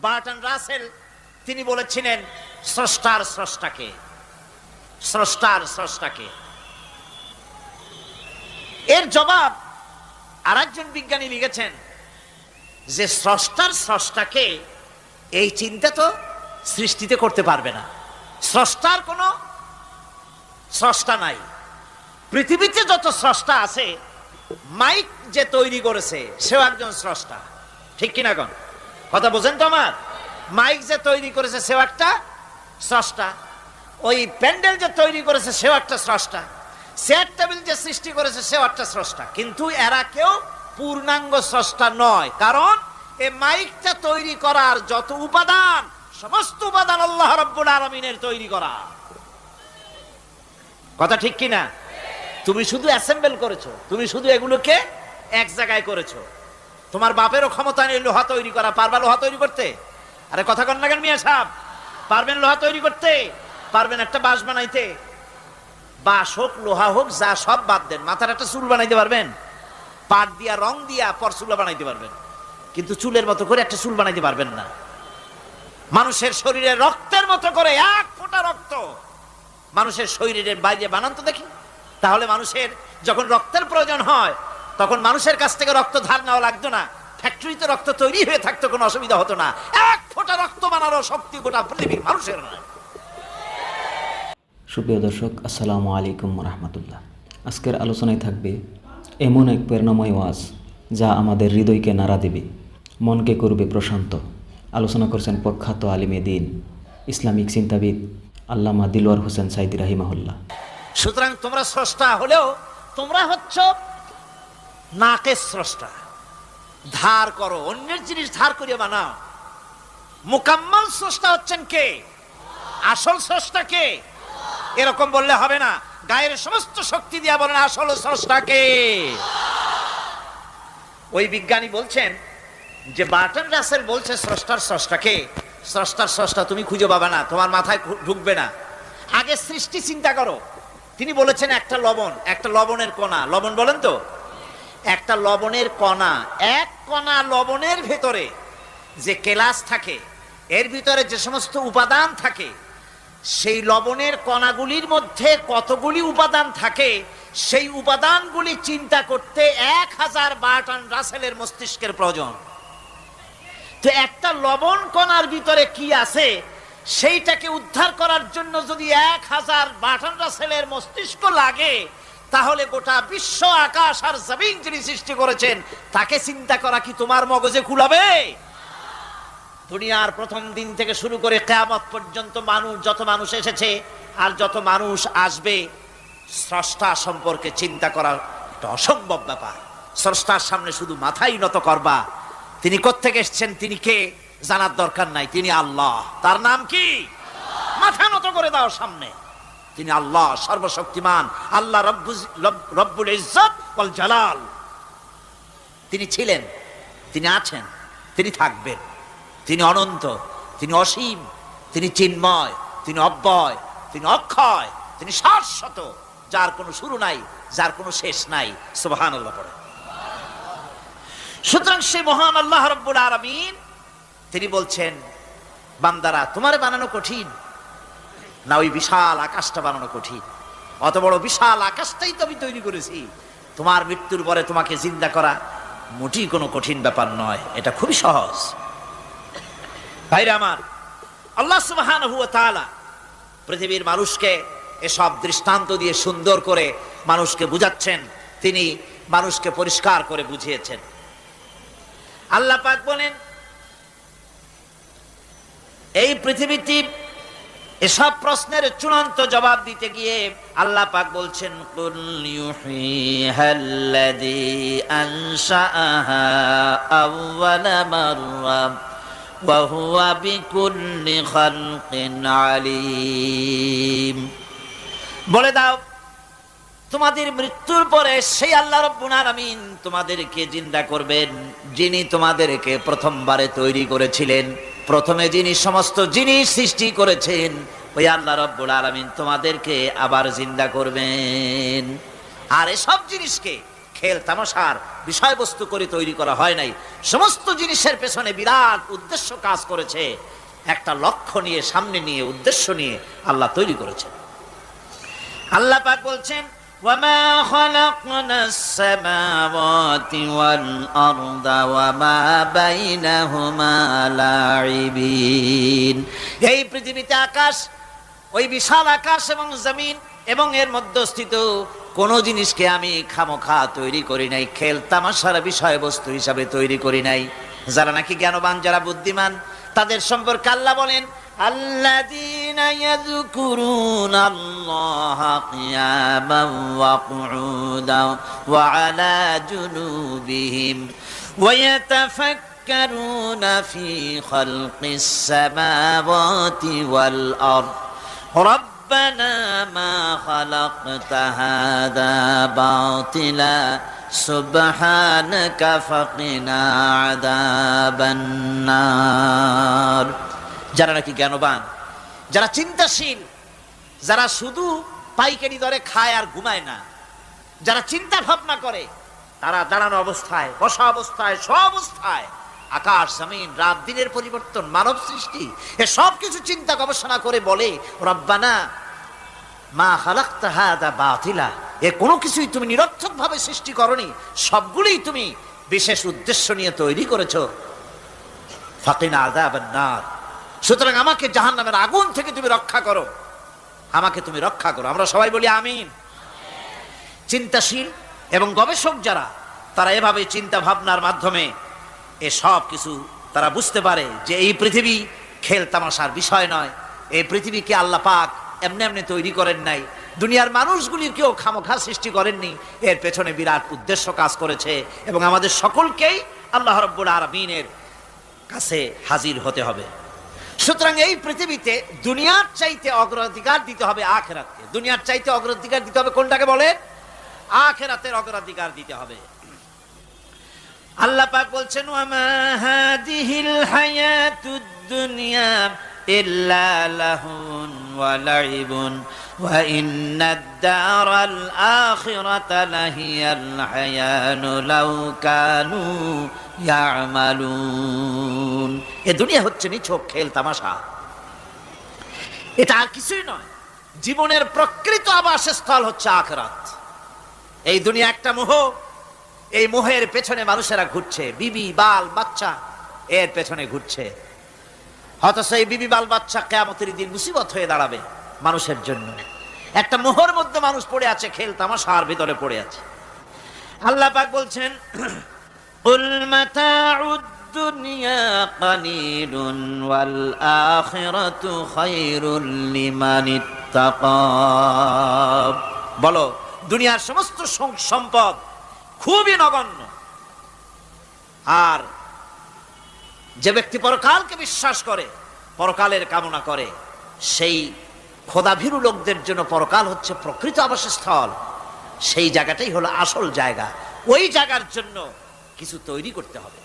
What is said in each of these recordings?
Burton Rasel তিনি বলেছিলেন স্রষ্টার স্রষ্টাকে, স্রষ্টার স্রষ্টাকে। এর জবাব আরেকজন বিজ্ঞানী লিখেছেন যে স্রষ্টার স্রষ্টাকে এই চিন্তা তো সৃষ্টিতে করতে পারবে না। স্রষ্টার কোনো স্রষ্টা নাই। পৃথিবীতে যত স্রষ্টা আছে, মাইক যে তৈরি করেছে সেও একজন স্রষ্টা, ঠিক কিনা কোন কথা বোঝেন তো আমার? মাইক যে তৈরি করেছে সেও একটা স্রষ্টা, ওই প্যান্ডেল যে তৈরি করেছে সেও একটা স্রষ্টা, চেয়ার টেবিল যে সৃষ্টি করেছে সেও একটা স্রষ্টা। কিন্তু এরা কেউ পূর্ণাঙ্গ স্রষ্টা নয়, কারণ এই মাইকটা তৈরি করার যত উপাদান, সমস্ত উপাদান আল্লাহ রাব্বুল আলামিনের তৈরি করা। কথা ঠিক কিনা? তুমি শুধু অ্যাসেম্বল করেছো, তুমি শুধু এগুলোকে এক জায়গায় করেছো। তোমার বাপেরও ক্ষমতা নেই লোহা তৈরি করা। পারবা লোহা তৈরি করতে? আরে কথা কন না কেন মিয়া সাহেব? পারবেন লোহা তৈরি করতে? পারবেন একটা বাঁশ বানাইতে? বাঁশ হোক লোহা হোক যা সব বাদ দেন, মাথার একটা চুল বানাইতে পারবেন? পাট দিয়া রং দিয়া পরচুলা বানাইতে পারবেন, কিন্তু চুলের মতো করে একটা চুল বানাইতে পারবেন না। মানুষের শরীরে রক্তের মতো করে এক ফোঁটা রক্ত মানুষের শরীরের বাইরে বানান তো দেখি। তাহলে মানুষের যখন রক্তের প্রয়োজন হয় তখন মানুষের কাছ থেকে রক্ত ধার নেওয়া লাগতো না, ফ্যাক্টরিতে রক্ত তৈরি হয়ে থাকতো, কোনো অসুবিধা হতো না। এক ফোঁটা রক্ত বানানোর শক্তি গোটা পৃথিবীর মানুষের নয়। সুপ্রিয় দর্শক, আসসালামু আলাইকুম রাহমাতুল্লাহ। আজকের আলোচনায় থাকবে এমন এক প্রেরণাময় ওয়াজ যা আমাদের হৃদয়কে নাড়া দেবে, মনকে করবে প্রশান্ত। আলোচনা করছেন প্রখ্যাত আলিমে দ্বীন, ইসলামিক চিন্তাবিদ আল্লামা দিলওয়ার হোসেন সাইদি রাহিমাহুল্লাহ। সুতরাং তোমরা স্রষ্টা হলেও তোমরা হচ্ছ নাকের স্রষ্টা। ধার করো, অন্যের জিনিস ধার করিয়া বানাও। মুকাম্মাল স্রষ্টা হচ্ছেন কে? আসল স্রষ্টা কে? এরকম বললে হবে না, গায়ের সমস্ত শক্তি দিয়া বলেন আসল স্রষ্টা কে? ওই বিজ্ঞানী বলছেন যে বার্টন রাসেল বলছে স্রষ্টার স্রষ্টাকে। স্রষ্টার স্রষ্টা তুমি খুঁজে পাবে না, তোমার মাথায় ঢুকবে না। আগে সৃষ্টি চিন্তা করো। তিনি বলেছেন একটা লবণ, একটা লবণের কণা, লবণ বলেন তো, একটা লবণের কণা, এক কণা লবণের ভেতরে যে কেলাস থাকে, এর ভিতরে যে সমস্ত উপাদান থাকে, সেই লবণের কণাগুলির মধ্যে কতগুলি উপাদান থাকে, সেই উপাদানগুলি চিন্তা করতে 1000 বার্টন রাসেলের মস্তিষ্কের প্রয়োজন। তো একটা লবণ কণার ভিতরে কি আছে সেইটাকে উদ্ধার করার জন্য যদি 1000 বার্টন রাসেলের মস্তিষ্ক লাগে, তাহলে গোটা বিশ্ব আকাশ আর জমিন যিনি সৃষ্টি করেছেন তাকে চিন্তা করা কি তোমার মগজে কুলাবে? দুনিয়ার প্রথম দিন থেকে শুরু করে কিয়ামত পর্যন্ত মানুষ, যত মানুষ এসেছে আর যত মানুষ আসবে, স্রষ্টা সম্পর্কে চিন্তা করা একটা অসম্ভব ব্যাপার। স্রষ্টার সামনে শুধু মাথাই নত করবা। তিনি কোত্থেকে এসেছেন, তিনি কে জানার দরকার নাই। তিনি আল্লাহ। তার নাম কি? মাথা নত করে দাও সামনে। তিনি আল্লাহ, সর্বশক্তিমান আল্লাহ, রব্বুল ইজ্জত ওয়াল জালাল। তিনি ছিলেন, তিনি আছেন, তিনি থাকবেন। তিনি অনন্ত, তিনি অসীম, তিনি চিন্ময়, তিনি অব্যয়, তিনি অক্ষয়, তিনি শাশ্বত, যার কোনো শুরু নাই, যার কোনো শেষ নাই। সুবহানাল্লাহ পড়ে। সুতরাং সে মহান আল্লাহ রাব্বুল আলামিন তিনি বলছেন, বান্দারা তোমারে বানানো কঠিন না ওই বিশাল আকাশটা বানানো কঠিন? অত বড় বিশাল আকাশটাই তো আমি তৈরি করেছি। তোমার মৃত্যুর পরে তোমাকে জিন্দা করা মোটেই কোনো কঠিন ব্যাপার নয়, এটা খুবই সহজ। ভাইরা আমার, আল্লাহ সুবহানাহু ওয়া তাআলা পৃথিবীর মানুষকে এসব দৃষ্টান্ত দিয়ে সুন্দর করে মানুষকে বুঝাচ্ছেন। তিনি মানুষকে পরিষ্কার করে বুঝিয়েছেন। আল্লাহ পাক বলেন, এই পৃথিবীতে এসব প্রশ্নের চূড়ান্ত জবাব দিতে গিয়ে আল্লাহ পাক বলছেন, কুল ইউহিহাল্লাযী আনশাআহা আউওয়ালা মাররা ওয়া হুয়া বিকুল্লি খালকিন আলীম। বলে দাও, তোমাদের মৃত্যুর পরে সেই আল্লাহ রাব্বুল আলামিন তোমাদেরকে জিন্দা করবেন, যিনি তোমাদেরকে প্রথমবারে তৈরি করেছিলেন। প্রথমে যিনি সমস্ত জিনিস সৃষ্টি করেছেন, ওই আল্লাহ রাব্বুল আলামিন তোমাদেরকে আবার জিন্দা করবেন। আর এসব জিনিসকে খেল তামাশার বিষয়বস্তু করে তৈরি করা হয় নাই। সমস্ত জিনিসের পেছনে বিরাট উদ্দেশ্য কাজ করেছে, একটা লক্ষ্য নিয়ে, সামনে নিয়ে, উদ্দেশ্য নিয়ে আল্লাহ তৈরি করেছেন। আল্লাহ পাক বলছেন, ওয়ামা খালাকনাস সামাওয়াতি ওয়াল আরদা ওয়ামা বাইনাহুমা লাইবিন। এই পৃথিবীতে আকাশ, ওই বিশাল আকাশ এবং জমিন এবং এর মধ্যস্থিত কোন জিনিসকে আমি খামোখা তৈরি করি নাই, খেল তামাশার বিষয়বস্তু হিসাবে তৈরি করি নাই। যারা নাকি জ্ঞানবান, যারা বুদ্ধিমান, তাদের সম্পর্কে আল্লাহ বলেন, আল্লাযীনা ইয়াযকুরুনাল্লাহা কিয়ামান ওয়া কুউদান ওয়া আলা জুনুবিহিম ওয়া ইয়াতাফাক্কারুনা ফি খালকিস সামাওয়াতি ওয়াল আরদ রব্বানা মা খালাকতা হাযা বাতিলা সুবহানাকা ফাকিনা আযাবান নার। যারা নাকি জ্ঞানবান, যারা চিন্তাশীল, যারা শুধু পাইকারি দরে খায় আর ঘুমায় না, যারা চিন্তা ভাবনা করে, তারা দাঁড়ানো অবস্থায়, বসা অবস্থায়, সব অবস্থায় আকাশ জমিন, রাত দিনের পরিবর্তন, মানব সৃষ্টি, এ সব কিছু চিন্তা গবেষণা করে বলে, রব্বানা মা খালাকতা হাযা বাতিলা, এ কোনো কিছুই তুমি নিরর্থক ভাবে সৃষ্টি করনি, সবগুলোই তুমি বিশেষ উদ্দেশ্য নিয়ে তৈরি করেছো। ফাকিনা আযাবান নার, সুতরাং আমাকে জাহান্নামের আগুন থেকে তুমি রক্ষা করো, আমাকে তুমি রক্ষা করো। আমরা সবাই বলি আমিন। চিন্তাশীল এবং গবেষক যারা, তারা এভাবে চিন্তা ভাবনার মাধ্যমে এ সব কিছু তারা বুঝতে পারে যে এই পৃথিবী খেল তামাশার বিষয় নয়। এই পৃথিবীকে আল্লাহ পাক এমনি এমনি তৈরি করেন নাই, দুনিয়ার মানুষগুলিকেও খামোখা সৃষ্টি করেননি, এর পেছনে বিরাট উদ্দেশ্য কাজ করেছে এবং আমাদের সকলকেই আল্লাহ রাব্বুল আলামিনের কাছে হাজির হতে হবে। সুতরাং এই পৃথিবীতে দুনিয়ার চাইতে অগ্রাধিকার দিতে হবে আখিরাতকে। দুনিয়ার চাইতে অগ্রাধিকার দিতে হবে কোনটাকে বলে? আখিরাতের অগ্রাধিকার দিতে হবে। আল্লাহ পাক বলছেন, ওয়ামা হাদিহিল হায়াতুদ দুনিয়া ইল্লা লাহুন ওয়া লাইবুন ওয়া ইন্নাদ দারাল আখিরাতা লাহিয়াল হায়ানু লাউ কানু ইয়ামালুন। এ দুনিয়া হচ্ছে নিছক খেল তামাশা, এটা আর কিছুই নয়। জীবনের প্রকৃত আবাসস্থল হচ্ছে আখিরাত। এই দুনিয়া একটা মোহ, এই মোহের পেছনে মানুষেরা ঘুরছে, বিবি বাল বাচ্চা এর পেছনে ঘুরছে। অথচ এই বিবি বাল বাচ্চা কিয়ামতের দিন মুসিবত হয়ে দাঁড়াবে মানুষের জন্য। একটা মোহর মধ্যে মানুষ পড়ে আছে, খেল তামাশার ভিতরে পড়ে আছে। আল্লাহ পাক বলছেন, কুল মাতাউদ দুনিয়া কালিলুন ওয়াল আখিরাতু খায়রুল লিমান ইত্তাকা। বলো, দুনিয়ার সমস্ত সম্পদ খুবই নগণ্য, আর যে ব্যক্তি পরকালকে বিশ্বাস করে, পরকালের কামনা করে, সেই খোদাভীরু লোকদের জন্য পরকাল হচ্ছে প্রকৃত আবাসস্থল। সেই জায়গাটাই হলো আসল জায়গা। ওই জায়গার জন্য কিছু তৈরি করতে হবে।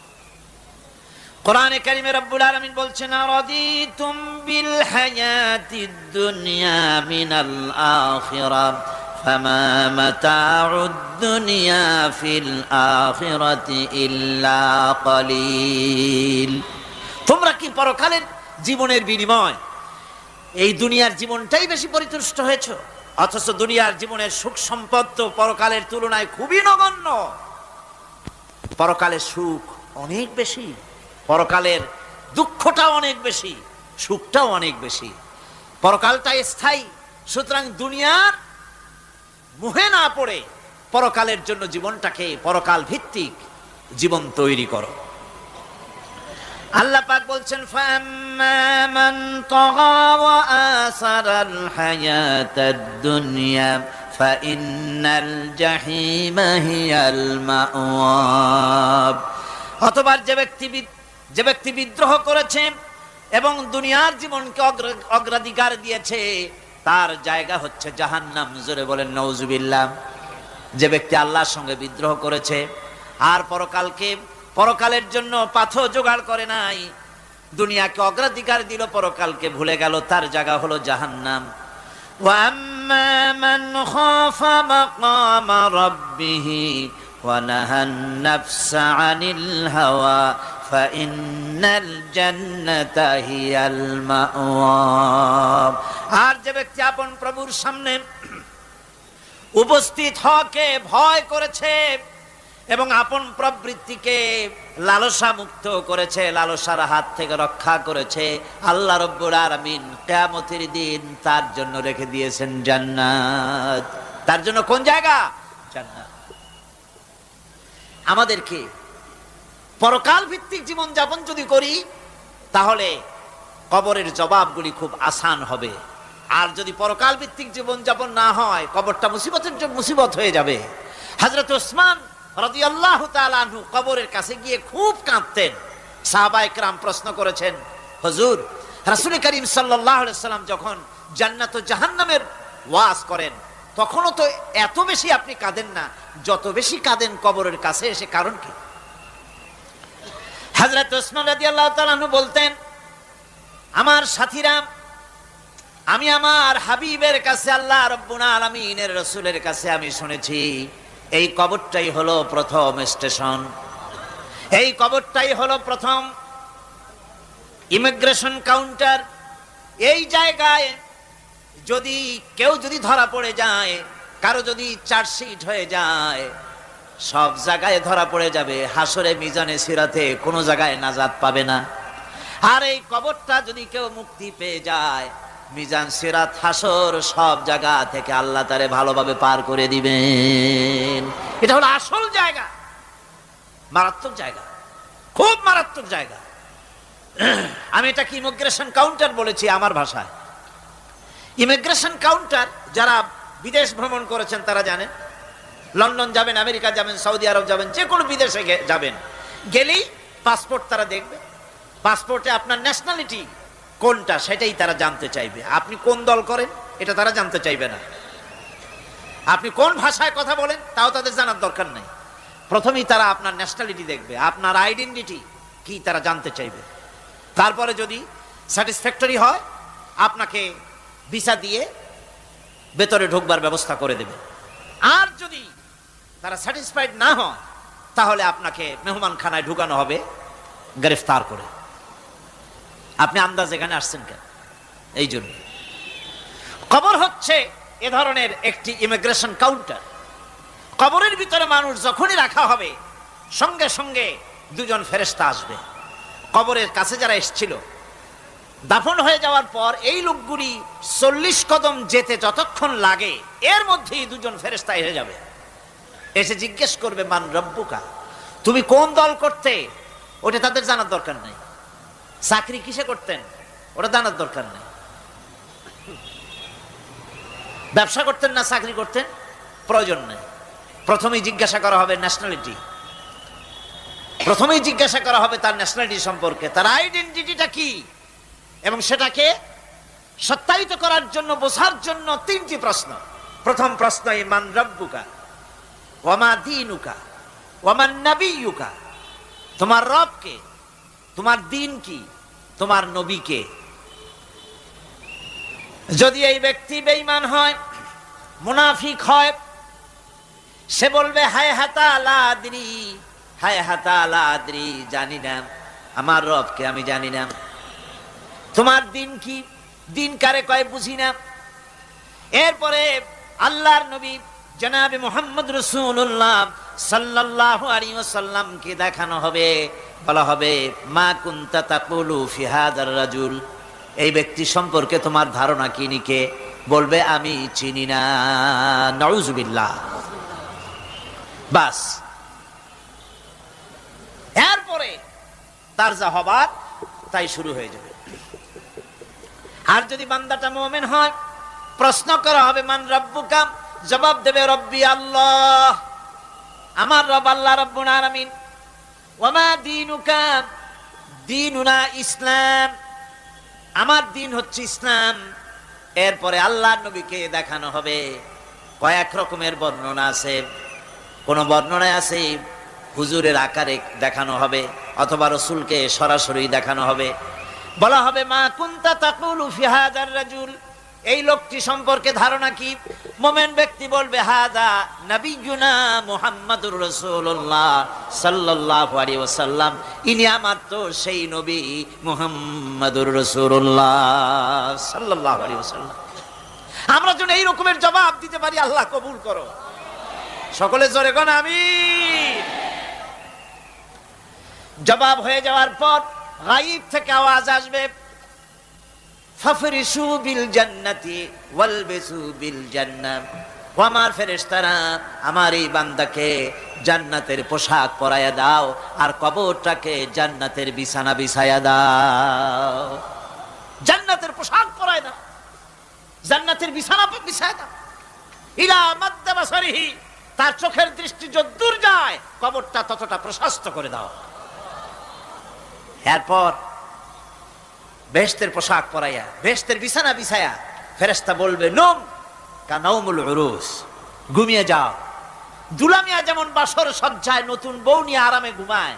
কোরআনে কারিমে রব্বুল আলামিন বলছেন, আরাদিতুম বিল হায়াতিদ দুনিয়া মিনাল আখিরাহ ফামা মাতাউদ দুনিয়া ফিল আখিরাতি ইল্লা কালিল। তোমরা কি পরকালের জীবনের বিনিময় এই দুনিয়ার জীবনটাই বেশি পরিতুষ্ট হয়েছো? অথচ দুনিয়ার জীবনের সুখ সম্পদ তো পরকালের তুলনায় খুবই নগণ্য। পরকালের সুখ অনেক বেশি, পরকালের দুঃখটাও অনেক বেশি, সুখটাও অনেক বেশি। পরকালটা স্থায়ী, সুতরাং দুনিয়ার মোহে না পড়ে পরকালের জন্য জীবনটাকে, পরকাল ভিত্তিক জীবন তৈরি করো। আল্লাহ পাক বলছেন, ফাম্মা মান তাগা ওয়া আসারাল হায়াতাদ দুনিয়া ফাইন্নাল জাহিমা হিয়াল মাওয়া। অথবা যে ব্যক্তি বিদ্রোহ করেছে এবং দুনিয়ার জীবনকে অগ্রাধিকার দিয়েছে, তার জায়গা হচ্ছে জাহান্নাম। জোরে বলেন নাউজুবিল্লাহ। যে ব্যক্তি আল্লাহর সঙ্গে বিদ্রোহ করেছে আর পরকালের জন্য পাথর জোগাড় করে নাই, দুনিয়াকে অগ্রাধিকার দিল, পরকালকে ভুলে গেল, তার জায়গা হলো জাহান্নাম। ওয়া আম্মা মান খাফা মাকামা রাব্বিহি ونهى النفس عن الهوى فإن الجنة هي المأوى। আর যে ব্যক্তি আপন প্রভুর সামনে উপস্থিত হকে ভয় করেছে এবং আপন প্রবৃত্তিকে লালসা মুক্ত করেছে, লালসার হাত থেকে রক্ষা করেছে, আল্লাহ রব্বুল আলামিন কিয়ামতের দিন তার জন্য রেখে দিয়েছেন জান্নাত। তার জন্য কোন জায়গা? জান্নাত। আমাদেরকে পরকাল ভিত্তিক জীবন যাপন যদি করি তাহলে কবরের জবাবগুলি খুব আসান হবে। আর যদি পরকাল ভিত্তিক জীবন যাপন না হয়, কবরটা মুসিবত হয়ে যাবে। হযরত ওসমান রাদিয়াল্লাহু তাআলা আনহু কবরের কাছে গিয়ে খুব কাঁদতেন। সাহাবায়ে কেরাম প্রশ্ন করেছেন, হুজুর, রাসূল করিম সাল্লাল্লাহু আলাইহি সাল্লাম যখন জান্নাত ও জাহান্নামের ওয়াজ করেন তখনও তো এত বেশি আপনি কাঁদেন না, যত বেশি কাঁদেন কবরের কাছে এসে, কারণ কি? হযরত ওসমান রাদিয়াল্লাহু তাআলা আনহু বলতেন, আমার সাথীরা, আমি আমার হাবিবের কাছে, আল্লাহ রাব্বুল আলামিনের রাসূলের কাছে আমি শুনেছি এই কবরটাই হলো প্রথম স্টেশন, এই কবরটাই হলো প্রথম ইমিগ্রেশন কাউন্টার। এই জায়গায় যদি কেউ ধরা পড়ে যায়, কারো যদি চার্জশিট হয়ে যায়, সব জায়গায় ধরা পড়ে যাবে, হাসরে মিজানে সিরাতে কোনো জায়গায় নাজাত পাবে না। আর এই কবরটা যদি কেউ মুক্তি পেয়ে যায়, মিজান সিরাত হাসর সব জায়গা থেকে আল্লাহ তারে ভালোভাবে পার করে দিবেন। এটা হলো আসল জায়গা, মারাত্মক জায়গা, খুব মারাত্মক জায়গা। আমি এটাকে ইমিগ্রেশন কাউন্টার বলেছি আমার ভাষায়। ইমিগ্রেশন কাউন্টার যারা বিদেশ ভ্রমণ করেছেন তারা জানেন। লন্ডন যাবেন, আমেরিকা যাবেন, সৌদি আরব যাবেন, যে কোনো বিদেশে যাবেন, গেলেই পাসপোর্ট তারা দেখবে। পাসপোর্টে আপনার ন্যাশনালিটি কোনটা সেটাই তারা জানতে চাইবে। আপনি কোন দল করেন এটা তারা জানতে চাইবে না। আপনি কোন ভাষায় কথা বলেন তাও তাদের জানার দরকার নেই। প্রথমেই তারা আপনার ন্যাশনালিটি দেখবে, আপনার আইডেন্টিটি কি তারা জানতে চাইবে। তারপরে যদি স্যাটিসফ্যাক্টরি হয় আপনাকে ভিসা দিয়ে ভেতরে ঢোকবার ব্যবস্থা করে দেবে। আর যদি তারা স্যাটিসফাইড না হয় তাহলে আপনাকে মেহমানখানায় ঢুকানো হবে গ্রেফতার করে। আপনি আন্দাজ এখানে আসছেন কেন? এই জন্য কবর হচ্ছে এ ধরনের একটি ইমিগ্রেশন কাউন্টার। কবরের ভিতরে মানুষ যখনই রাখা হবে সঙ্গে সঙ্গে দুজন ফেরেশতা আসবে। কবরের কাছে যারা এসেছিল দাফন হয়ে যাওয়ার পর এই লোকগুলি 40 কদম যেতে যতক্ষণ লাগে এর মধ্যেই দুজন ফেরেশতা এসে যাবে। এসে জিজ্ঞেস করবে, মান রব্বুকা, তুমি কোন দল করতে? ওটা তাদের জানার দরকার নেই। চাকরি কিসে করতেন ওটা জানার দরকার নেই। ব্যবসা করতেন না চাকরি করতেন প্রয়োজন নেই। প্রথমেই জিজ্ঞাসা করা হবে ন্যাশনালিটি, প্রথমেই জিজ্ঞাসা করা হবে তার ন্যাশনালিটি সম্পর্কে, তার আইডেন্টিটিটা কি, এবং সেটাকে সত্যায়িত করার জন্য, বোঝার জন্য 3টি প্রশ্ন। প্রথম প্রশ্ন, মান রব্বুকা ওয়া মা দীনুকা ওয়া মান নাবিয়্যুকা, তোমার রব কে, তোমার দিন কি, তোমার নবী কে। যদি এই ব্যক্তি বেঈমান হয়, মুনাফিক হয়, সে বলবে হায় হাতা লা আদরি, হায় হাতা লা আদরি, জানি না আমার রবকে আমি জানি না। তোমার দিন কি, দিন কারে কয় বুঝি না। এরপরে আল্লাহর নবী জনাবে মুহাম্মদ রাসূলুল্লাহ সাল্লাল্লাহু আলাইহি ওয়াসাল্লামকে দেখানো হবে, বলা হবে মা কুনতা তাকুলু ফি হাদার রাজুল, এই ব্যক্তি সম্পর্কে তোমার ধারণা কি নিকে, বলবে আমি চিনি না। নাউযুবিল্লাহ। বাস, এরপরে তার যা হবার তাই শুরু হয়ে যাবে। আর যদি বান্দাটা মুমিন হয়, প্রশ্ন করা হবে মান রব্বুকা, জবাব দেবে রব্বি আল্লাহ, আমার রব আল্লাহ রাব্বুল আলামিন। ওয়া মা দীনুকা, দীনুনা ইসলাম, আমার দিন হচ্ছে ইসলাম। এরপরে আল্লাহর নবীকে দেখানো হবে। কয়েক রকমের বর্ণনা আছে, কোন বর্ণনায় আছে হুজুরের আকারে দেখানো হবে, অথবা রাসূলকে সরাসরি দেখানো হবে। বলা হবে মা কুনতা তাকুলু ফি হাদার রাজুল, এই লোকটি সম্পর্কে ধারণা কি? মোমেন ব্যক্তি বলবে হাদা নবিয়ুনা মুহাম্মাদুর রাসূলুল্লাহ সাল্লাল্লাহু আলাইহি ওয়াসাল্লাম, ইনি আমার তো সেই নবী মুহাম্মাদুর রাসূলুল্লাহ সাল্লাল্লাহু আলাইহি ওয়াসাল্লাম। আমরা যেন এই রকমের জবাব দিতে পারি, আল্লাহ কবুল করো। সকলে জোরে কোন আমিন। জবাব হয়ে যাওয়ার পর গায়ব থেকে আওয়াজ আসবে, ফাফরিশু বিল জান্নাতি ওয়ালবিসু বিল জান্নাহ। ও আমার ফেরেশতারা, আমার এই বান্দাকে জান্নাতের পোশাক পরায়া দাও আর কবরটাকে জান্নাতের বিছানা বিছায়া দাও। জান্নাতের পোশাক পরায় দাও, জান্নাতের বিছানা বিছায়া দাও। ইলা মাদ্দা বাসারিহি, তার চোখের দৃষ্টি যতদূর যায় কবরটা ততটা প্রশস্ত করে দাও। এরপর বেহেশতের পোশাক পরাইয়া বেহেশতের বিছানা বিছায়া ফেরেশতা বলবে নম কানাউমুল উরুস, ঘুমিয়ে যাও। দুলামিয়া যেমন বাসর সজ্জায় নতুন বউ নিয়ে আরামে ঘুমায়,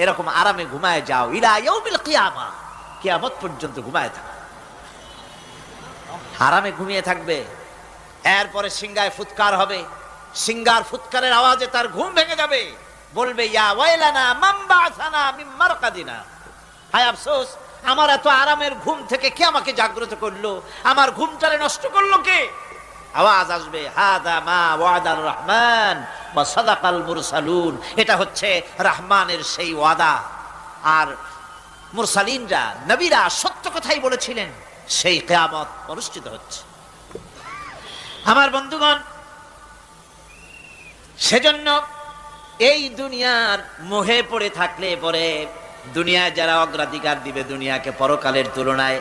এরকম আরামে ঘুমায় যাও। ইলা ইয়াউমিল কিয়ামা, কিয়ামত পর্যন্ত ঘুমায় থাকো, আরামে ঘুমিয়ে থাকবে। এরপরে সিংগায় ফুৎকার হবে, সিংগার ফুৎকারের আওয়াজে তার ঘুম ভেঙে যাবে। বলবে ইয়া ওয়াইলানা মান বা'সানা মিন মারকাদিনা, হায় আফসোস, আমার এত আরামের ঘুম থেকে কে আমাকে জাগ্রত করলো, আমার ঘুমটারে নষ্ট করলো কে? আওয়াজ আসবে হাদা মা ওয়াদার রহমান ওয়া সাদাকাল মুরসালুন, এটা হচ্ছে রহমানের সেই ওয়াদা, আর মুরসালিনরা নবীরা সত্য কথাই বলেছিলেন, সেই কিয়ামত অনুষ্ঠিত হচ্ছে। আমার বন্ধুগণ, সেজন্য এই দুনিয়ার মোহে পড়ে থাকলে পরে দুনিয়ায় যারা অগ্রাধিকার দিবে দুনিয়াকে পরকালের তুলনায়,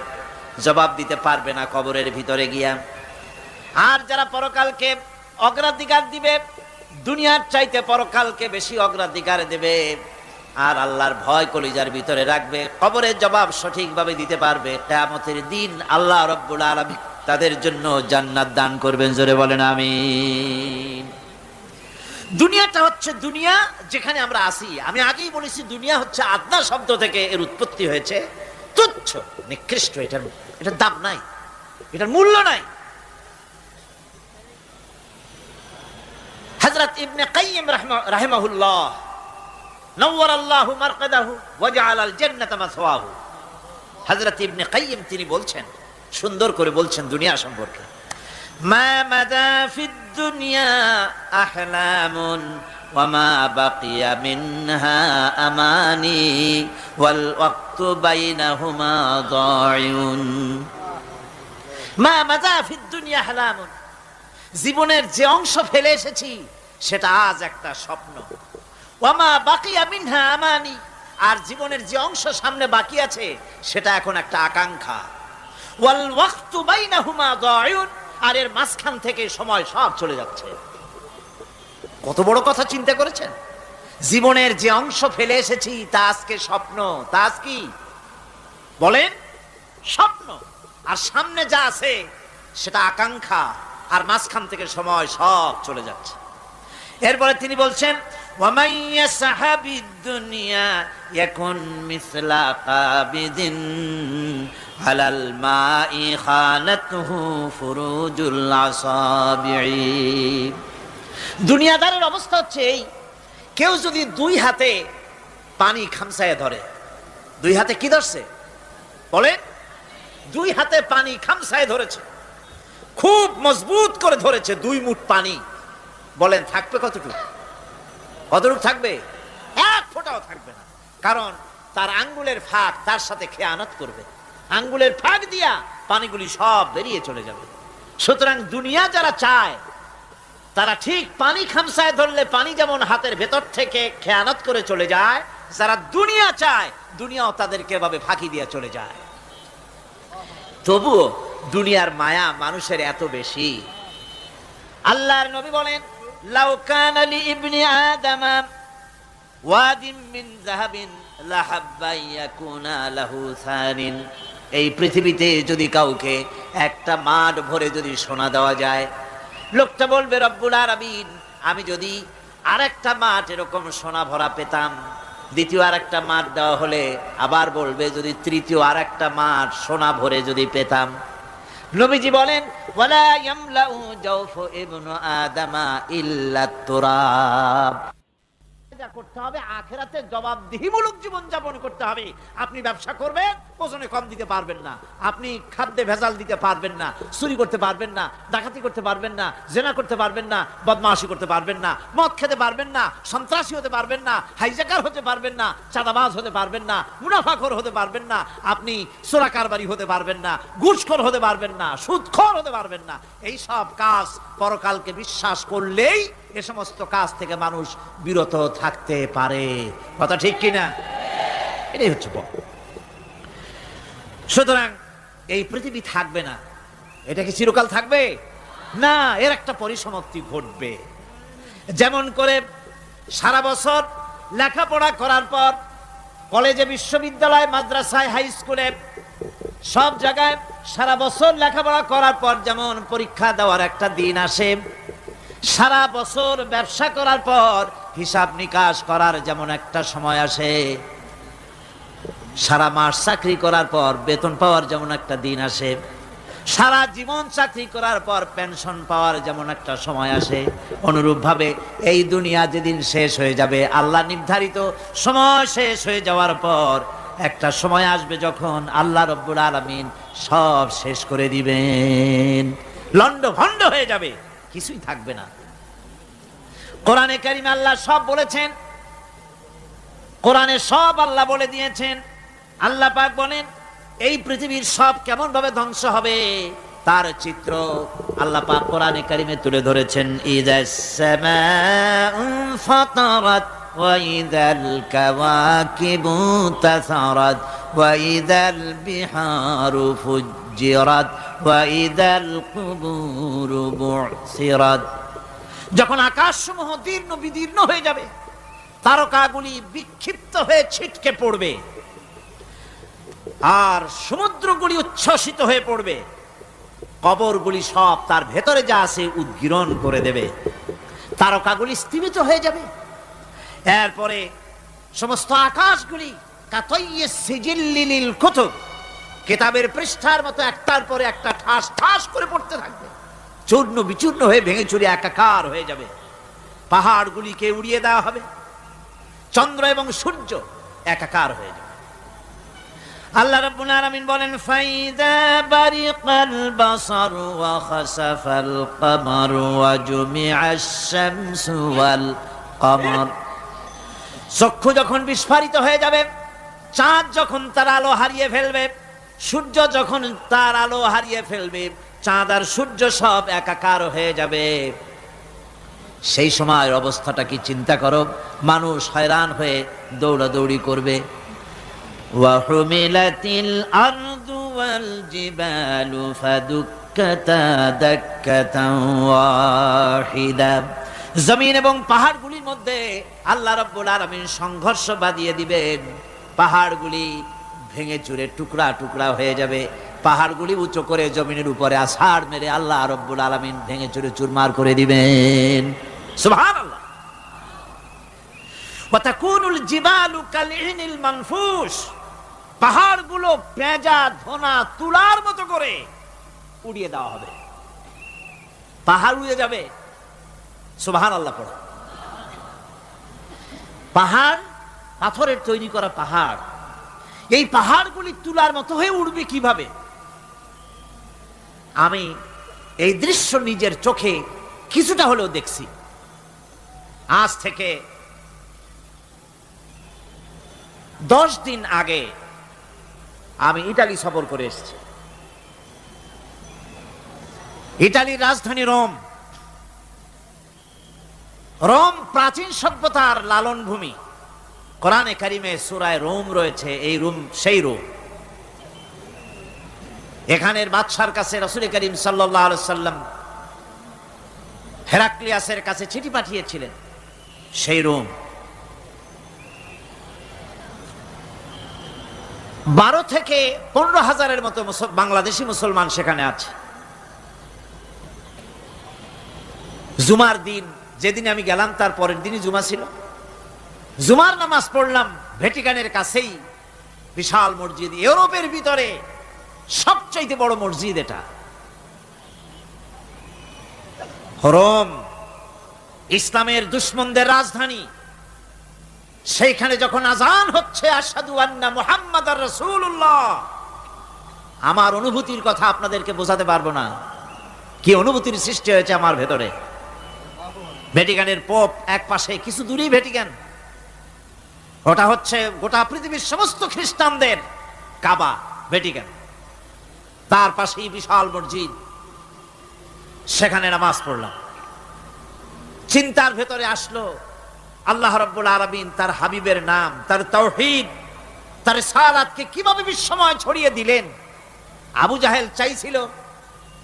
জবাব দিতে পারবে না কবরের ভিতরে গিয়া। আর যারা পরকালকে অগ্রাধিকার দিবে, দুনিয়ার চাইতে পরকালকে বেশি অগ্রাধিকার দেবে, আর আল্লাহর ভয় কলিজার ভিতরে রাখবে, কবরের জবাব সঠিকভাবে দিতে পারবে, কিয়ামতের দিন আল্লাহ রাব্বুল আলামিন তাদের জন্য জান্নাত দান করবেন। জোরে বলেন আমিন। দুনিয়াটা হচ্ছে দুনিয়া যেখানে আমরা আসি। আমি আগেই বলেছি দুনিয়া হচ্ছে আদনা শব্দ থেকে এর উৎপত্তি হয়েছে, তুচ্ছ নিকৃষ্ট, এটার দাম নাই, এটার মূল্য নাই। হযরত ইবনে কাইয়িম রাহিমাহুল্লাহ নওয়ারাল্লাহু মারকাদাহু ওয়া জাআলাল জান্নাতা মাসওয়াহু, হযরত ইবনে কাইয়িম তিনি বলছেন, সুন্দর করে বলছেন দুনিয়া সম্পর্কে, মা মাদা ফিদ দুনিয়া আহলামুন ওয়া মা বাকিয়া মিনহা আমানি ওয়াল ওয়াক্তু বাইনাহুমা দায়ুন। মা মাদা ফিদ দুনিয়া আহলামুন, জীবনের যে অংশ ফেলে এসেছি সেটা আজ একটা স্বপ্ন। ওয়া মা বাকিয়া মিনহা আমানি, আর জীবনের যে অংশ সামনে বাকি আছে সেটা এখন একটা আকাঙ্ক্ষা। ওয়াল ওয়াক্তু বাইনাহুমা দায়ুন, আর এর মাঝখান থেকে সময় সব চলে যাচ্ছে। কত বড় কথা চিন্তা করেছেন? জীবনের যে অংশ ফেলে এসেছি তা আজকে স্বপ্ন, তা আজ কি বলেন? স্বপ্ন। আর সামনে যা আছে সেটা আকাঙ্ক্ষা, আর মাঝখান থেকে সময় সব চলে যাচ্ছে। এরপরে তিনি বলছেন ওয়ামান ইয়াসহাবিদ দুনিয়া ইয়াকুন মিসলা কাবিদিন আলাল মাই খানাতুহু ফুরুজুল আসাবিঈ। দুনিয়াদারের অবস্থা হচ্ছে এই, কেউ যদি দুই হাতে পানি খামসায় ধরে, দুই হাতে কি ধরছে বলেন? দুই হাতে পানি খামসায় ধরেছে, খুব মজবুত করে ধরেছে, 2 মুঠ পানি, বলেন থাকবে কতটুকু? কতটুকু থাকবে? 1 ফোঁটাও থাকবে না, কারণ তার আঙ্গুলের ফাঁক তার সাথে খেয়ানত করবে, আঙ্গুলের ফাঁক দিয়া পানিগুলি সব বেরিয়ে চলে যাবে। সুতরাং দুনিয়া যারা চায় তারা ঠিক পানি খামসায় ধরলে পানি যেমন হাতের ভেতর থেকে খেয়ানত করে চলে যায়, যারা দুনিয়া চায় দুনিয়াও তাদেরকে এভাবে ফাঁকি দিয়ে চলে যায়। তবুও দুনিয়ার মায়া মানুষের এত বেশি। আল্লাহর নবী বলেন লাউ কানা লি ইবনি আদামা ওয়াদিন মিন যাহাবিন লাহাব্বা ইয়াকুনা লাহু সানিন, এই পৃথিবীতে যদি কাউকে একটা মাঠ ভরে যদি সোনা দেওয়া যায়, লোকটা বলবে রব্বুল আলামিন আমি যদি আরেকটা মাঠ এরকম সোনা ভরা পেতাম, দ্বিতীয় আরেকটা মাঠ দেওয়া হলে আবার বলবে যদি তৃতীয় আরেকটা মাঠ সোনা ভরে যদি পেতাম। নবীজি বলেন ওয়ালা ইয়ামলাউ জাওফু ইবনু আদামা ইল্লা তুরাব। যা করতে হবে আখিরাতে জবাবদিহিমূলক জীবন যাপন করতে হবে। আপনি ব্যবসা করবেন, ওজনে কম দিতে পারবেন না, আপনি খাদ্যে ভেজাল দিতে পারবেন না, চুরি করতে পারবেন না, ডাকাতি করতে পারবেন না, জেনা করতে পারবেন না, বদমাশি করতে পারবেন না, মদ খেতে পারবেন না, সন্ত্রাসী হতে পারবেন না, হাইজ্যাকার হতে পারবেন না, চাঁদাবাজ হতে পারবেন না, মুনাফাখোর হতে পারবেন না, আপনি চোরা কারবারি হতে পারবেন না, ঘুষখোর হতে পারবেন না, সুদখোর হতে পারবেন না। এই সব কাজ পরকালকে বিশ্বাস করলেই এ সমস্ত কাজ থেকে মানুষ বিরত থাকতে পারে। কথা ঠিক কিনা? এটাই হচ্ছে পথ। সুতরাং এই পৃথিবী থাকবে না, এটা কি চিরকাল থাকবে না, এর একটা পরিসমাপ্তি ঘটবে। যেমন করে সারা বছর লেখাপড়া করার পর কলেজে, বিশ্ববিদ্যালয়, মাদ্রাসায়, হাই স্কুলে, সব জায়গায় সারা বছর লেখাপড়া করার পর যেমন পরীক্ষা দেওয়ার একটা দিন আসে, সারা বছর ব্যবসা করার পর হিসাব নিকাশ করার যেমন একটা সময় আসে, সারা মাস চাকরি করার পর বেতন পাওয়ার যেমন একটা দিন আসে, সারা জীবন চাকরি করার পর পেনশন পাওয়ার যেমন একটা সময় আসে, অনুরূপভাবে এই দুনিয়া যেদিন শেষ হয়ে যাবে, আল্লাহ নির্ধারিত সময় শেষ হয়ে যাওয়ার পর একটা সময় আসবে যখন আল্লাহ রব্বুল আলামিন সব শেষ করে দিবেন, লন্ডভন্ড হয়ে যাবে, কিছুই থাকবে না। কোরআনে কারিমে আল্লাহ সব বলেছেন, কোরআনে সব আল্লাহ বলে দিয়েছেন। আল্লাহ পাক বলেন এই পৃথিবীর সব কেমন ভাবে ধ্বংস হবে তার চিত্র আল্লাহ পাক কোরআনে কারিমে তুলে ধরেছেন। ইযাস সামাউ ফাতারাত ওয়া ইযাল কাওয়াকিবু তাসারাত ওয়া ইযাল বিহারু ফুজ্জিরাত ওয়া ইযাল কুবুরু বু'সিরাত। যখন আকাশসমূহ দীর্ণ বিদীর্ণ হয়ে যাবে, তারকাগুলি বিক্ষিপ্ত হয়ে ছিটকে পড়বে, আর সমুদ্রগুলি উচ্ছ্বসিত হয়ে পড়বে, কবরগুলি সব তার ভেতরে যা আছে উদ্গীরণ করে দেবে, তারকাগুলি স্থিমিত হয়ে যাবে। এরপরে সমস্ত আকাশগুলি কাতাইয়িস সিজিল্লিল কুতুব, কিতাবের পৃষ্ঠার মতো একটার পরে একটা ঠাস ঠাস করে পড়তে থাকবে, চূর্ণ বিচূর্ণ হয়ে ভেঙে চুরে একাকার হয়ে যাবে। পাহাড়গুলিকে উড়িয়ে দেওয়া হবে, চন্দ্র এবং সূর্য একাকার হয়ে যাবে। আল্লাহ রাব্বুল আলামিন বলেন ফাইদা বারিকাল বাসার ওয়া খাসাফাল কমার ওয়া জুমিআশ শামসু ওয়াল কমার। চক্ষু যখন বিস্ফারিত হয়ে যাবে, চাঁদ যখন তার আলো হারিয়ে ফেলবে, সূর্য যখন তার আলো হারিয়ে ফেলবে, চাঁদ আর সূর্য সব একাকার হয়ে যাবে, সেই সময়ের অবস্থাটা কি চিন্তা করো। মানুষ হয়রান হয়ে দৌড়াদৌড়ি করবে। ওয়াহুমিলাতিল আরদু ওয়াল জিবালু ফাদুক্কাতা দাক্কাতান ওয়াহিদা। জমিন এবং পাহাড়গুলির মধ্যে আল্লাহ রাব্বুল আলামিন সংঘর্ষ বাঁধিয়ে দিবেন, পাহাড়গুলি ভেঙে চুরে টুকরা টুকরা হয়ে যাবে, পাহাড়গুলি উঁচু করে জমিনের উপরে আছাড় মেরে আল্লাহ রাব্বুল আলামিন ভেঙে চুরে চুরমার করে দিবেন। সুবহানাল্লাহ। ওয়া তাকুনুল জিবালু কালইনিল মানফুস, পাহাড়গুলো পেঁজা ধোনা তুলার মতো করে উড়িয়ে দেওয়া হবে, পাহাড় উড়ে যাবে। সুবহানাল্লাহ পড়ো। পাহাড় পাথরের তৈরি করা পাহাড়, এই পাহাড়গুলি তুলার মতো হয়ে উড়বে কিভাবে? আমি এই দৃশ্য নিজের চোখে কিছুটা হলেও দেখছি। আজ থেকে 10 দিন আগে আমি ইতালি সফর করে এসেছি। ইতালির রাজধানী রোম। রোম প্রাচীন সভ্যতার লালন ভূমি। কোরআনে কারিমে সূরায় রোম রয়েছে, এই রোম সেই রোম। এখানের বাদশার কাছে রাসূল করিম সাল্লাল্লাহু আলাইহি সাল্লাম হেরাক্লিয়াসের কাছে চিঠি পাঠিয়েছিলেন, সেই রোম। 12 থেকে 15 হাজারের মতো বাংলাদেশি মুসলমান সেখানে আছে। জুমার দিন, যেদিন আমি গেলাম তার পরের দিনই জুমা ছিল। জুমার নামাজ পড়লাম ভ্যাটিকানের কাছেই, বিশাল মসজিদ, ইউরোপের ভিতরে সবচাইতে বড় মসজিদ এটা। রোম ইসলামের দুশমনদের রাজধানী। সেইখানে যখন আজান হচ্ছে আশহাদু আন্না মুহাম্মাদার রাসূলুল্লাহ, আমার অনুভূতির কথা আপনাদেরকে বোঝাতে পারবো না, কি অনুভূতির সৃষ্টি হয়েছে আমার ভেতরে। ভ্যাটিকানের পোপ এক পাশে, কিছু দূরেই ভ্যাটিকান, ওটা হচ্ছে গোটা পৃথিবীর সমস্ত খ্রিস্টানদের কাবা ভ্যাটিকান। তার পাশেই বিশাল মসজিদ, সেখানে নামাজ পড়লাম। চিন্তার ভেতরে আসলো আল্লাহ রাব্বুল আলামিন তার হাবিবের নাম, তার তাওহীদ, তার রিসালাতকে কিভাবে বিশ্বময় ছড়িয়ে দিলেন। আবু জাহেল চাইছিল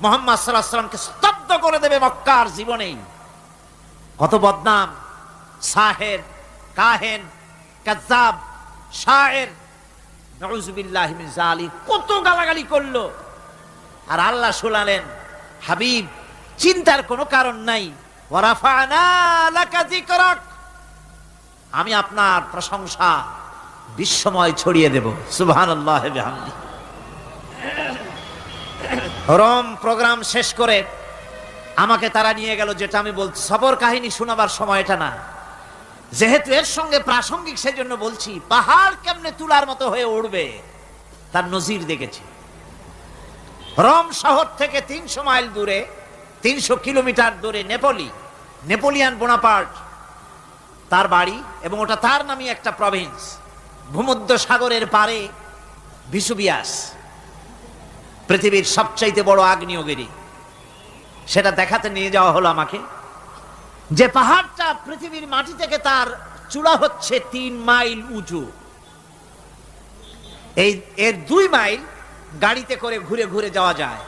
মুহাম্মদ সাল্লাল্লাহু আলাইহি ওয়াসাল্লামকে স্তব্ধ করে দেবে মক্কার জীবনেই। কত বদনাম, সাহের, কাহেন, কাযযাব, শায়ের, নাউযুবিল্লাহি মিন যালিক, কত গালাগালি করলো। আর আল্লাহ শুনালেন, হাবিব চিন্তার কোনো কারণ নাই, ওয়া রাফা'না লাকা যিকরাক, আমি আপনার প্রশংসা বিশ্বময় ছড়িয়ে দেব। সুবহানাল্লাহি ওয়া বিহামদিহি। রোম প্রোগ্রাম শেষ করে আমাকে তারা নিয়ে গেল, যেটা আমি বলছি সবর কাহিনী শোনাবার সময় এটা না, যেহেতু এর সঙ্গে প্রাসঙ্গিক সেজন্য বলছি। পাহাড় কেমনে তুলার মতো হয়ে উঠবে তার নজির দেখেছি। রোম শহর থেকে 300 মাইল দূরে, 300 কিলোমিটার দূরে নেপোলিয়ান বোনাপার্ট তার বাড়ি, এবং ওটা তার নামই একটা প্রভিন্স। ভূমধ্য সাগরের পারে ভিসুবিয়াস, পৃথিবীর সবচাইতে বড় আগ্নেয়গিরি, সেটা দেখাতে নিয়ে যাওয়া হলো আমাকে। যে পাহাড়টা পৃথিবীর মাটি থেকে তার চূড়া হচ্ছে 3 মাইল উঁচু, এর 2 মাইল গাড়িতে করে ঘুরে ঘুরে যাওয়া যায়,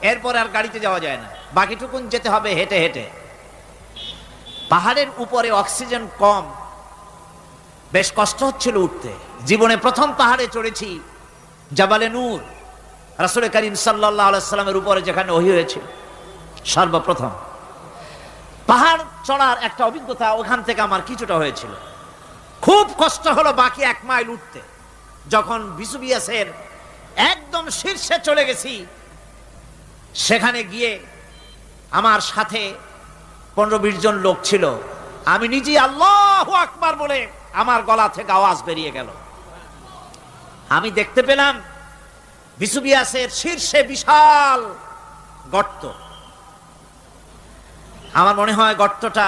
এরপর আর গাড়িতে যাওয়া যায় না, বাকিটুকুন যেতে হবে হেঁটে হেঁটে। পাহাড়ের উপরে অক্সিজেন কম, বেশ কষ্ট হচ্ছিল উঠতে। জীবনে প্রথম পাহাড়ে চড়েছি জাবালে নূর, রাসূল করিম সাল্লাল্লাহু আলাইহি সাল্লামের উপরে যেখানে ওহী হয়েছিল সর্বপ্রথম। পাহাড় চড়ার একটা অভিজ্ঞতা ওখান থেকে আমার কিছুটা হয়েছিল। খুব কষ্ট হলো বাকি 1 মাইল উঠতে। যখন ভিসুবিয়াসের একদম শীর্ষে চলে গেছি, সেখানে গিয়ে আমার সাথে 15-20 জন লোক ছিল। আমি নিজেই আল্লাহু আকবার বলে আমার গলা থেকে আওয়াজ বেরিয়ে গেল। আমি দেখতে পেলাম ভিসুবিয়াসের শীর্ষে বিশাল গর্ত। আমার মনে হয় গর্তটা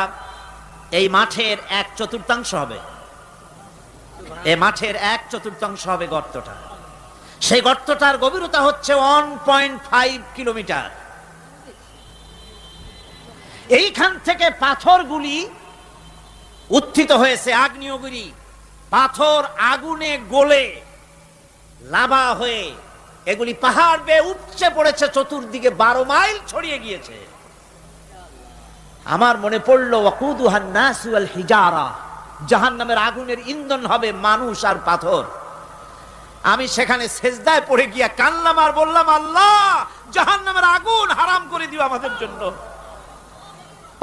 এই মাঠের 1/4 হবে, এই মাঠের 1/4 হবে গর্তটা। সেই গর্তটার গভীরতা হচ্ছে 1.5 কিলোমিটার। এইখান থেকে পাথরগুলি উত্থিত হয়েছে, আগ্নেয়গিরি পাথর আগুনে গলে লাভা হয়ে এগুলি পাহাড় বেয়ে উপচে পড়েছে, চতুর্দিকে 12 মাইল ছড়িয়ে গিয়েছে। আমার মনে পড়লো ওয়াকুদুহান নাস ওয়াল হিজারা, জাহান্নামের আগুনের ইন্ধন হবে মানুষ আর পাথর। আমি সেখানে সেজদায় পড়ে গিয়া কান্নাম আর বললাম, আল্লাহ জাহান্নামের আগুন হারাম করে দিও আমাদের জন্য।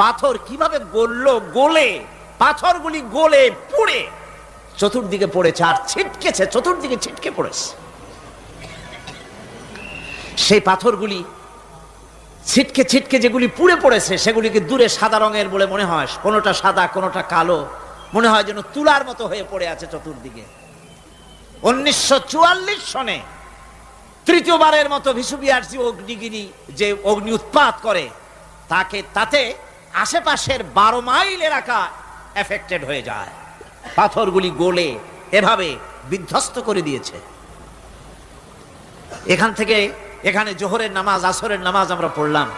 পাথর কিভাবে গললো, গলে পাথরগুলি গলে পুড়ে চতুর্দিকে পড়েছে, আর ছিটকেছে, চতুর্দিকে ছিটকে পড়েছে। সেই পাথরগুলি ছিটকে ছিটকে যেগুলি পুড়ে পড়েছে, সেগুলিকে দূরে সাদা রঙের বলে মনে হয়, কোনোটা সাদা কোনোটা কালো, মনে হয় যেন তুলার মতো হয়ে পড়ে আছে চতুর্দিকে। 1944 সনে তৃতীয়বারের মতো ভিসুবিয়াস যে অগ্নিগিরি, যে অগ্নি উৎপাত করে, তাতে আশেপাশের 12 মাইল এলাকা এফেক্টেড হয়ে যায়। পাথরগুলি গলে এভাবে বিধ্বস্ত করে দিয়েছে। এখান থেকে এখানে জোহরের নামাজ, আসরের নামাজ আমরা পড়লাম,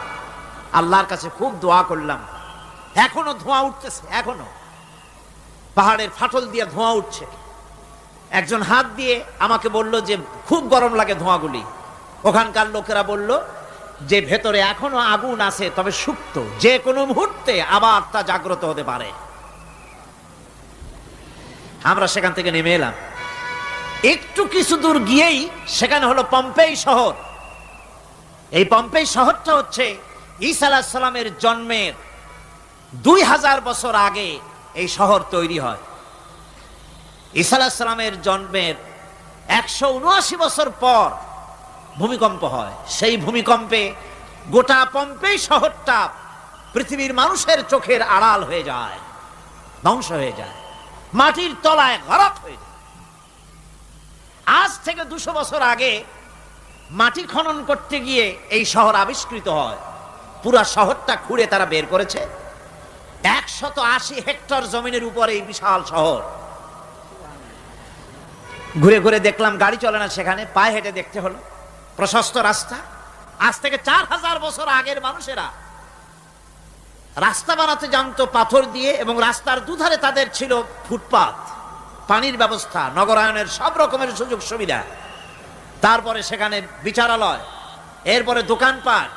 আল্লাহর কাছে খুব দোয়া করলাম। এখনো ধোঁয়া উঠতেছে, এখনো পাহাড়ের ফাটল দিয়ে ধোঁয়া উঠছে। একজন হাত দিয়ে আমাকে বলল যে খুব গরম লাগে ধোঁয়াগুলি। ওখানকার লোকেরা বলল যে ভেতরে এখনো আগুন আছে, তবে সুপ্ত, যে কোনো মুহূর্তে আবার তা জাগ্রত হতে পারে। আমরা সেখান থেকে নেমে এলাম। একটু কিছু দূর গিয়েই সেখানে হলো পম্পেই শহর। এই পম্পেই শহরটা হচ্ছে ঈসা আলাইহিস সালামের জন্মের 2000 বছর আগে এই শহর তৈরি হয়। ঈসা আলাইহিস সালামের জন্মের 179 বছর পর ভূমিকম্প হয়। সেই ভূমিকম্পে গোটা পম্পেই শহরটা পৃথিবীর মানুষের চোখের আড়াল হয়ে যায়, ধ্বংস হয়ে যায়, মাটির তলায় গরক হয়ে যায়। আজ থেকে 200 বছর আগে মাটি খনন করতে গিয়ে এই শহর আবিষ্কৃত হয়। পুরা শহরটা খুঁড়ে তারা বের করেছে। 180 হেক্টর জমিনের উপরে এই বিশাল শহর। ঘুরে ঘুরে দেখলাম, গাড়ি চলে না সেখানে, পায়ে হেঁটে দেখতে হলো। প্রশস্ত রাস্তা। আজ থেকে 4000 বছর আগের মানুষেরা রাস্তা বানাতে জানতো পাথর দিয়ে, এবং রাস্তার দুধারে তাদের ছিল ফুটপাত, পানির ব্যবস্থা, নগরায়নের সব রকমের সুযোগ সুবিধা। তারপরে সেখানে বিচারালয়, এরপরে দোকানপাট,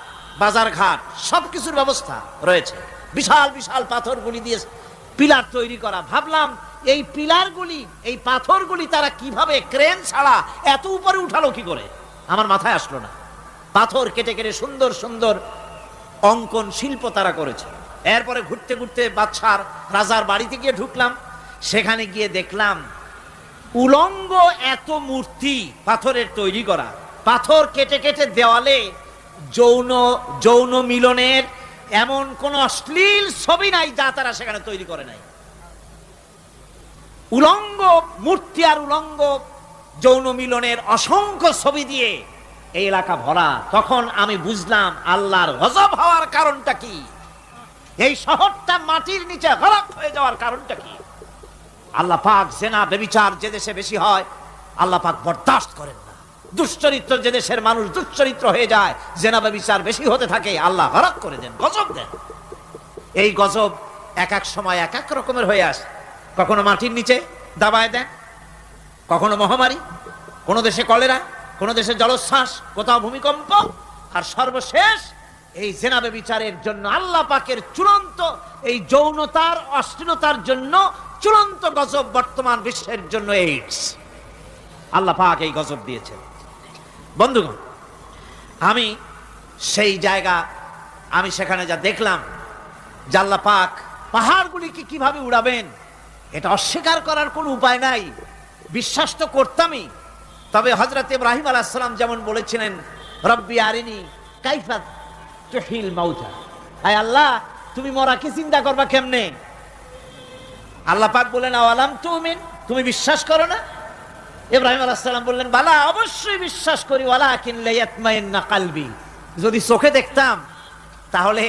বাজারঘাট, সবকিছুর ব্যবস্থা রয়েছে। বিশাল বিশাল পাথরগুলি দিয়ে পিলার তৈরি করা। ভাবলাম এই পিলারগুলি, এই পাথরগুলি তারা কিভাবে ক্রেন ছাড়া এত উপরে উঠালো কি করে, আমার মাথায় আসলো না। পাথর কেটে কেটে সুন্দর সুন্দর অঙ্কন শিল্প তারা করেছে। এরপরে ঘুরতে ঘুরতে বাদশার রাজার বাড়িতে গিয়ে ঢুকলাম। সেখানে গিয়ে দেখলাম উলঙ্গ এত মূর্তি পাথরের তৈরি করা। পাথর কেটে কেটে দেওয়ালে যৌন মিলনের এমন কোন অশ্লীল ছবি নাই যা তারা সেখানে তৈরি করে নাই। উলঙ্গ মূর্তি আর উলঙ্গ যৌন মিলনের অসংখ্য ছবি দিয়ে এই এলাকা ভরা। তখন আমি বুঝলাম আল্লাহর গজব হওয়ার কারণটা কি, এই শহরটা মাটির নিচে গরক হয়ে যাওয়ার কারণটা কি। আল্লাহ পাক জেনা ব্যভিচার যে দেশে বেশি হয় আল্লাহ পাক বরদাস্ত করেন না। দুশ্চরিত্র যে দেশের মানুষ দুশ্চরিত্র হয়ে যায়, জেনা ব্যভিচার বেশি হতে থাকে, আল্লাহ গরক করে দেন, গজব দেন। এই গজব এক এক সময় এক এক রকমের হয়ে আসে। কখনো মাটির নিচে দাবায় দেন, কখনো মহামারী, কোন দেশে কলেরা, কোন দেশে জলোচ্ছ্বাস, কোথাও ভূমিকম্প, আর সর্বশেষ এই জেনা ব্যভিচারের জন্য আল্লাহ পাকের চূড়ান্ত এই যৌনতার অশ্লীলতার জন্য চূড়ান্ত গজব বর্তমান বিশ্বের জন্য এইডস। আল্লাহ পাক এই গজব দিয়েছেন। বন্ধুগণ, আমি সেই জায়গা, আমি সেখানে যা দেখলাম যে আল্লাহ পাক পাহাড়গুলিকে কিভাবে উড়াবেন এটা অস্বীকার করার কোনো উপায় নাই। বিশ্বাস তো করতামই, তবে হযরত ইব্রাহিম আলাইহিস সালাম যেমন বলেছিলেন, রব্বি আরিনি কাইফা তুহিল মাউতা, আয় আল্লাহ তুমি মরাকে চিন্তা করবা কেমনে। আল্লাহ পাক বলেন আওয়ালাম তুমিন, তুমি বিশ্বাস করো না? ইব্রাহিম আলাইহিস সালাম বললেন বালা, অবশ্যই বিশ্বাস করি, ওয়ালাকিন লিয়াতমাইন্না কলবি, যদি চোখে দেখতাম তাহলে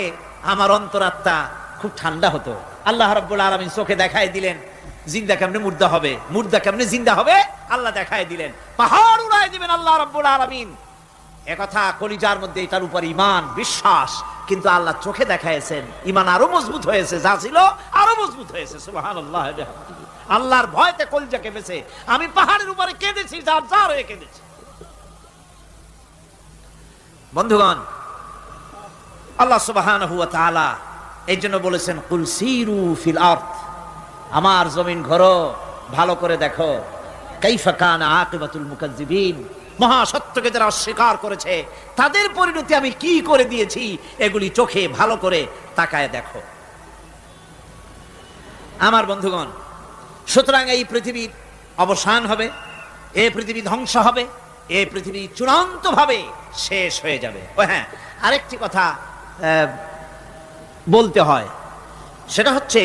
আমার অন্তরাত্মা খুব ঠান্ডা হতো। আল্লাহ রাব্বুল আলামিন চোখে দেখায় দিলেন জিন্দা কেমনে মুর্দা হবে, মুর্দা কেমনে জিন্দা হবে, আল্লাহ দেখায় দিলেন। পাহাড় উড়ায় দিবেন আল্লাহ রাব্বুল আলামিন। একথা কলিজার মধ্যে এটার উপর ঈমান বিশ্বাস, কিন্তু আল্লাহ চোখে দেখায়ছেন, ঈমান আরো মজবুত হয়েছে, যা ছিল আরো মজবুত হয়েছে। সুবহানাল্লাহ, আল্লাহর ভয়তে কলিজা কেঁপেছে। আমি পাহাড়ের উপরে কেঁদেছি, যার যার হয়ে কেঁদেছি। বন্ধুগণ, আল্লাহ সুবহানাহু ওয়া তাআলা এই জন্য বলেছেন কুল সিরু ফিল আরদ, আমার জমিন ঘোরো, ভালো করে দেখো, কাইফা কানা আকিবাতুল মুকাজ্জিবিন, মহাসত্যকে যারা অস্বীকার করেছে তাদের পরিণতি আমি কি করে দিয়েছি, এগুলি চোখে ভালো করে তাকায় দেখো। আমার বন্ধুগণ, সুতরাং এই পৃথিবীর অবসান হবে, এই পৃথিবী ধ্বংস হবে, এই পৃথিবী চূড়ান্তভাবে শেষ হয়ে যাবে। ও হ্যাঁ, আরেকটি কথা বলতে হয়, সেটা হচ্ছে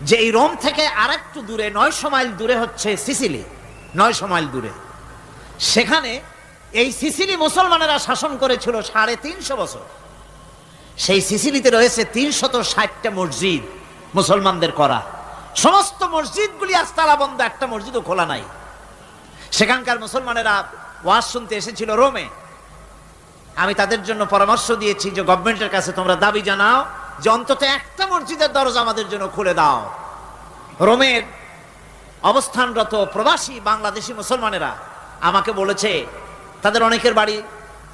যে এই রোম থেকে আরেকটু দূরে 900 মাইল দূরে হচ্ছে সিসিলি। 900 মাইল দূরে, সেখানে এই সিসিলি মুসলমানেরা শাসন করেছিল 350 বছর। সেই সিসিলিতে রয়েছে 360টা মসজিদ মুসলমানদের করা। সমস্ত মসজিদগুলি আজ তালা বন্ধ, একটা মসজিদও খোলা নাই। সেখানকার মুসলমানেরা ওয়াজ শুনতে এসেছিল রোমে। আমি তাদের জন্য পরামর্শ দিয়েছি যে গভর্নমেন্টের কাছে তোমরা দাবি জানাও যে অন্তত একটা মসজিদের দরজা আমাদের জন্য খুলে দাও। রোমের অবস্থানরত প্রবাসী বাংলাদেশি মুসলমানেরা আমাকে বলেছে, তাদের অনেকের বাড়ি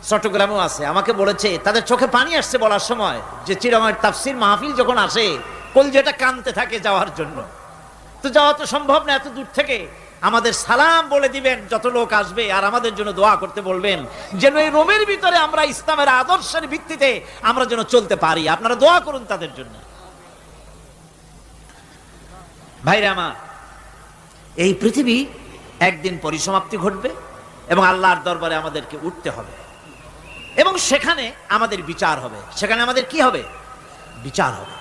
চট্টগ্রামেও আছে, আমাকে বলেছে তাদের চোখে পানি আসছে বলার সময় যে চিরামের তাফসীর মাহফিল যখন আসে কলজেটা কাঁদতে থাকে যাওয়ার জন্য। তো যাওয়া তো সম্ভব না এত দূর থেকে, আমাদের সালাম বলে দিবেন যত লোক আসবে, আর আমাদের জন্য দোয়া করতে বলবেন যেন এই রোমের ভিতরে আমরা ইসলামের আদর্শের ভিত্তিতে আমরা যেন চলতে পারি। আপনারা দোয়া করুন তাদের জন্য। ভাইরা আমার, এই পৃথিবী একদিন পরিসমাপ্তি ঘটবে এবং আল্লাহর দরবারে আমাদেরকে উঠতে হবে এবং সেখানে আমাদের বিচার হবে। সেখানে আমাদের কি হবে? বিচার হবে।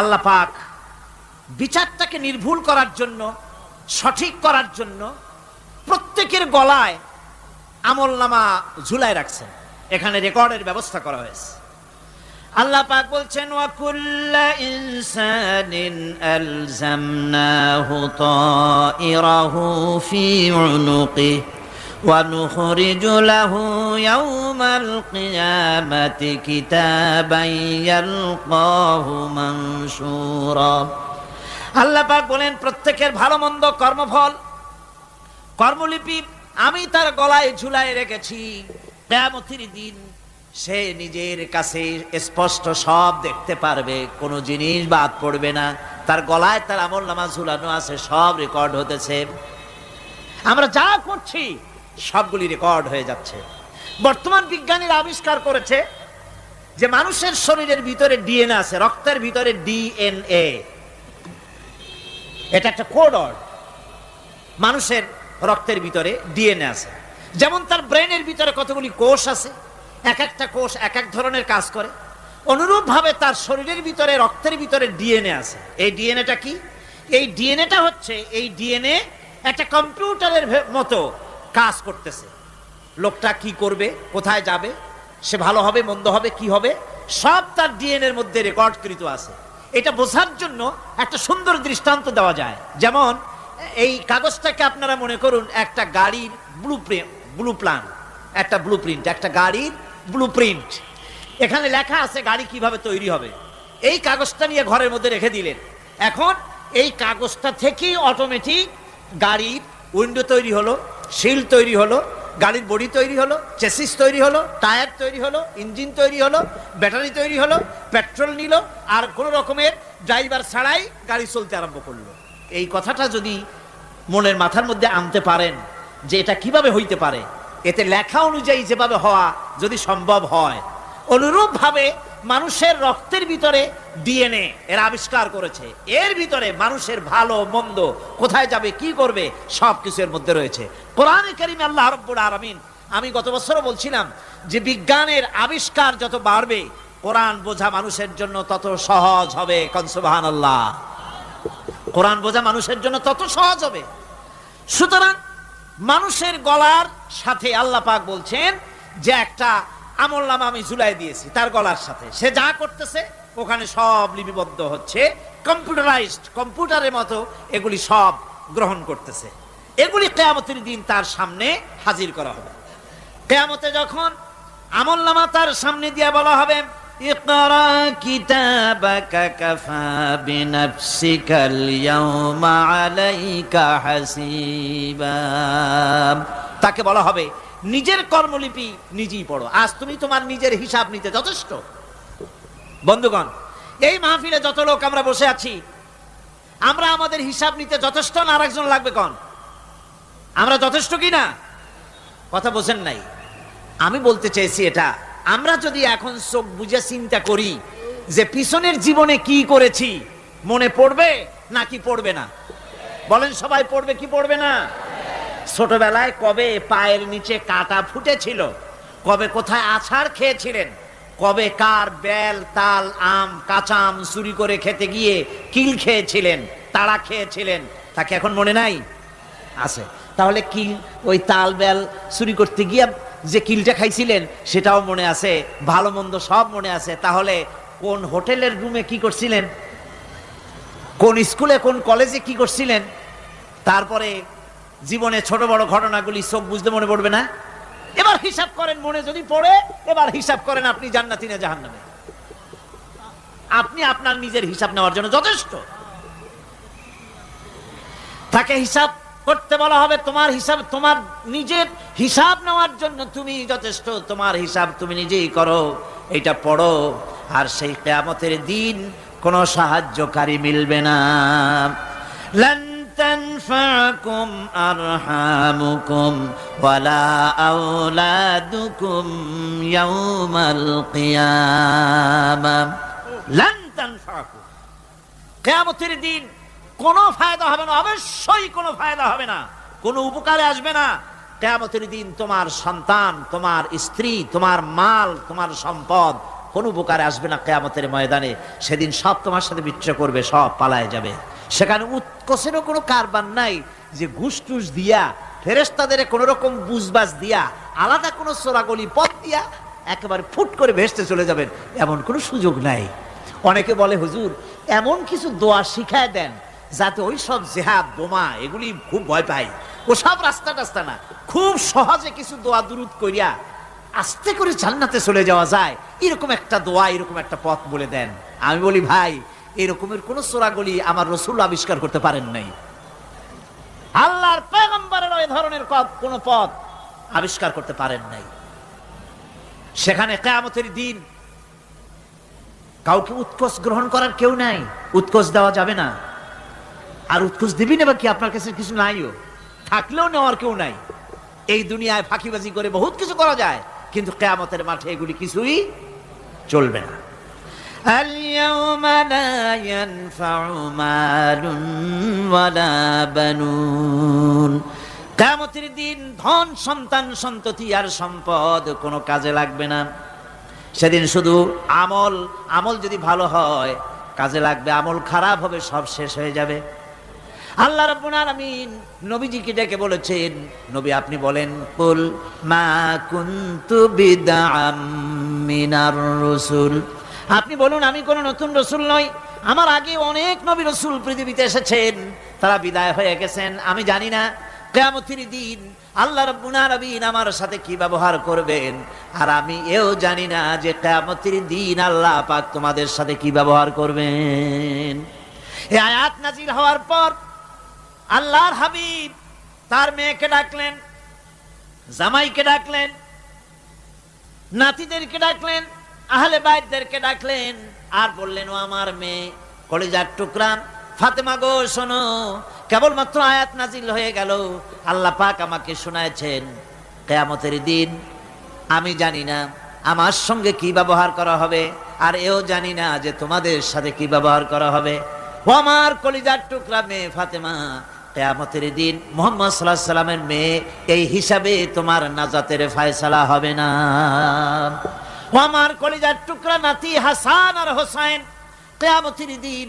আল্লাহ পাক বিচারটাকে নির্ভুল করার জন্য, সঠিক করার জন্য প্রত্যেকের গলায় আমলনামা ঝুলায় রাখছেন, এখানে রেকর্ডের ব্যবস্থা করা হয়েছে। আল্লাহ পাক বলছেন, ওয়া কুল্লা ইনসানিন আলজামনাহু তাইরাহু ফি উনুকি ওয়া নুখরিজু লাহু ইয়াওমাল কিয়ামাতি কিতাবান ইয়ালকাহু মানশুরা। আল্লাহ পাক বলেন, প্রত্যেকের ভালো মন্দ কর্মফল, কর্মলিপি আমি তার গলায় ঝুলায় রেখেছি। কিয়ামতের দিন সে নিজের কাছে স্পষ্ট সব দেখতে পারবে, কোনো জিনিস বাদ পড়বে না। তার গলায় তার আমলনামা ঝুলানো আছে, সব রেকর্ড হতেছে। আমরা যা করছি সবগুলি রেকর্ড হয়ে যাচ্ছে। বর্তমান বিজ্ঞানীরা আবিষ্কার করেছে যে মানুষের শরীরের ভিতরে ডিএনএ আছে, রক্তের ভিতরে ডিএনএ, এটা একটা কোড। মানুষের রক্তের ভিতরে ডিএনএ আছে। যেমন তার ব্রেনের ভিতরে কতগুলি কোষ আছে, এক একটা কোষ এক এক ধরনের কাজ করে, অনুরূপ ভাবে তার শরীরের ভিতরে রক্তের ভিতরে ডিএনএ আছে। এই ডিএনএটা কি? এই ডিএনএটা হচ্ছে, এই ডিএনএ একটা কম্পিউটারের মতো কাজ করতেছে। লোকটা কি করবে, কোথায় যাবে, সে ভালো হবে মন্দ হবে কি হবে, সব তার ডিএনএর মধ্যে রেকর্ডকৃত আছে। এটা বোঝার জন্য একটা সুন্দর দৃষ্টান্ত দেওয়া যায়। যেমন এই কাগজটাকে আপনারা মনে করুন একটা গাড়ির একটা ব্লুপ্রিন্ট, একটা গাড়ির ব্লুপ্রিন্ট। এখানে লেখা আছে গাড়ি কিভাবে তৈরি হবে। এই কাগজটা নিয়ে ঘরের মধ্যে রেখে দিলেন। এখন এই কাগজটা থেকেই অটোমেটিক গাড়ির উইন্ডো তৈরি হলো, শিল তৈরি হলো, গাড়ির বডি তৈরি হলো, চেসিস তৈরি হলো, টায়ার তৈরি হলো, ইঞ্জিন তৈরি হলো, ব্যাটারি তৈরি হলো, পেট্রোল নিল, আর কোনো রকমের ড্রাইভার ছাড়াই গাড়ি চলতে আরম্ভ করলো। এই কথাটা যদি মনের মাথার মধ্যে আনতে পারেন যে এটা কিভাবে হইতে পারে, এতে লেখা অনুযায়ী যেভাবে হওয়া যদি সম্ভব হয়, অনুরূপ ভাবে মানুষের রক্তের ভিতরে ডিএনএ এর আবিষ্কার করেছে। এর ভিতরে মানুষের ভালো মন্দ, কোথায় যাবে কি করবে, সবকিছু এর মধ্যে রয়েছে। কোরআনে কারিমে আল্লাহ রাব্বুল আলামিন, আমি গত বছরও বলছিলাম যে বিজ্ঞানের আবিষ্কার যত বাড়বে কোরআন বোঝা মানুষের জন্য তত সহজ হবে। কোন সুবহানাল্লাহ। কোরআন বোঝা মানুষের জন্য তত সহজ হবে। সুতরাং মানুষের গলার সাথে আল্লাহ পাক বলছেন যে একটা আমলনামা আমি ঝুলাই দিয়েছি তার গলার সাথে, সে যা করতেছে ওখানে সব লিপিবদ্ধ হচ্ছে, কম্পিউটারাইজড, কম্পিউটারের মতো এগুলি সব গ্রহণ করতেছে। এগুলি কিয়ামতের দিন তার সামনে হাজির করা হবে। কিয়ামতে যখন আমলনামা তার সামনে দিয়ে বলা হবে, ইকরা কিতাবাকা কাফা বিনাফসিকাল ইয়াওমা আলাইকা হাসিবা, তাকে বলা হবে নিজের কর্মলিপি নিজেই পড়ো, আজ তুমি তোমার নিজের হিসাব নিতে যথেষ্ট। বন্ধুগণ, এই মাহফিলে যত লোক আমরা বসে আছি, আমরা আমাদের হিসাব নিতে যথেষ্ট না আরেকজন লাগবে? কোন আমরা যথেষ্ট কি না? কথা বোঝেন নাই। আমি বলতে চেয়েছি এটা, আমরা যদি এখন চোখ বুঝে চিন্তা করি যে পিছনের জীবনে কি করেছি, মনে পড়বে নাকি পড়বে না? বলেন সবাই, পড়বে কি পড়বে না? ছোটবেলায় কবে পায়ের নিচে কাটা ফুটেছিল, কবে কোথায় আছাড় খেয়েছিলেন, কবে কার বেল তাল আম কাঁচা আম চুরি করে খেতে গিয়ে কিল খেয়েছিলেন, তাড়া খেয়েছিলেন, তাকে এখন মনে নাই? আছে। তাহলে কিল, ওই তাল বেল চুরি করতে গিয়ে যে কিলটা খাইছিলেন সেটাও মনে আছে, ভালো মন্দ সব মনে আছে। তাহলে কোন হোটেলের রুমে কি করছিলেন, কোন স্কুলে কোন কলেজে কি করছিলেন, তারপরে জীবনে ছোট বড় ঘটনাগুলি চোখ বুঝতে মনে পড়বে না? এবার হিসাব করেন, মনে যদি পড়ে এবার হিসাব করেন আপনি জান্নাতি না জাহান্নামে। আপনি আপনার নিজের হিসাব নেওয়ার জন্য যথেষ্ট। তাকে হিসাব করতে বলা হবে, তোমার হিসাব, তোমার নিজের হিসাব নেওয়ার জন্য তুমি যথেষ্ট, তোমার হিসাব তুমি নিজেই করো, এটা পড়ো। আর সেই কিয়ামতের দিন কোনো সাহায্যকারী মিলবে না। লান তানফাকুম আরহামুকুম ওয়ালা আওলাদুকুম ইয়াউমাল কিয়ামাহ। লান তানফাকুম, কিয়ামতের দিন কোনো ফায়দা হবে না, অবশ্যই কোনো ফায়দা হবে না, কোনো উপকারে আসবে না। কিয়ামতের দিন তোমার সন্তান, তোমার স্ত্রী, তোমার মাল, তোমার সম্পদ কোনো উপকারে আসবে না কিয়ামতের ময়দানে। সেদিন সব তোমার সাথে বিচ্ছা করবে, সব পালায় যাবে। সেখানে উৎকোষেরও কোনো কারবার নাই যে ঘুষ টুস দিয়া, ফেরেশতাদের কোনো রকম বুঝবাজ দিয়া, আলাদা কোনো চোরাগলি পথ দিয়া একেবারে ফুট করে ভেসতে চলে যাবেন, এমন কোনো সুযোগ নাই। অনেকে বলে হুজুর এমন কিছু দোয়া শিখায় দেন যাতে ওই সব জেহাদ বোমা এগুলি খুব ভয় পাই, ওসব রাস্তা টাস্তা না, খুব সহজে কিছু দোয়া দুরূদ কইরা আস্তে করে জান্নাতে চলে যাওয়া যায়, এরকম একটা দোয়া, এরকম একটা পথ বলে দেন। আমি বলি ভাই এরকমের কোন চোরাগলি আমার রাসূল আবিষ্কার করতে পারেন নাই, আল্লাহর পয়গম্বরের ওই ধরনের কোন পথ আবিষ্কার করতে পারেন নাই। সেখানে কিয়ামতের দিন কাউকে উৎকোষ গ্রহণ করার কেউ নাই, উৎকোষ দেওয়া যাবে না। আর উৎকোষ দিবি না বা কি, আপনার কাছে কিছু নাইও, থাকলেও নেওয়ার কেউ নাই। এই দুনিয়ায় ফাঁকিবাজি করে বহুত কিছু করা যায়, কিন্তু কিয়ামতের মাঠে এগুলি কিছুই চলবে না। আল-ইয়াওমা লা ইয়ানফা'ু মালুন ওয়ালা বানুন, কিয়ামতের দিন ধন সন্তান সন্ততি আর সম্পদ কোনো কাজে লাগবে না। সেদিন শুধু আমল, আমল যদি ভালো হয় কাজে লাগবে, আমল খারাপ হবে সব শেষ হয়ে যাবে। আল্লাহ রাব্বুল আলামিন নবীজিকে ডেকে বলেছেন, নবী আপনি বলেন, কুল মা কুনতু বিদআম মিনার রাসূল, আপনি বলুন আমি কোন নতুন রাসূল নই, আমার আগে অনেক নবী রাসূল পৃথিবীতে এসেছেন, তারা বিদায় হয়ে গেছেন। আমি জানি না কিয়ামতের দিন আল্লাহ রাব্বুল আলামিন আমার সাথে কি ব্যবহার করবেন, আর আমি এও জানি না যে কিয়ামতের দিন আল্লাহ পাক তোমাদের সাথে কি ব্যবহার করবেন। এই আয়াত নাজিল হওয়ার পর আল্লাহর হাবিব তার মেয়েকে ডাকলেন, জামাইকে ডাকলেন, নাতিদেরকে ডাকলেন, আহলে বাইতদেরকে ডাকলেন, আর বললেন ও আমার মেয়ে কলিজার টুকরা ফাতেমা গো শোনো, কেবলমাত্র আয়াত নাজিল হয়ে গেল, আল্লাহ পাক আমাকে শোনায়ছেন কিয়ামতের দিন আমি জানি না আমার সঙ্গে কি ব্যবহার করা হবে, আর এও জানি না যে তোমাদের সাথে কি ব্যবহার করা হবে। ও আমার কলিজার টুকরা মেয়ে ফাতেমা, কিয়ামতের দিন মুহাম্মদ সাল্লাল্লাহু আলাইহি সাল্লামের মেয়ে এই হিসাবে তোমার নাজাতের ফয়সালা হবে না। ও আমার কলিজার টুকরা নাতি হাসান আর হোসেন, কিয়ামতের দিন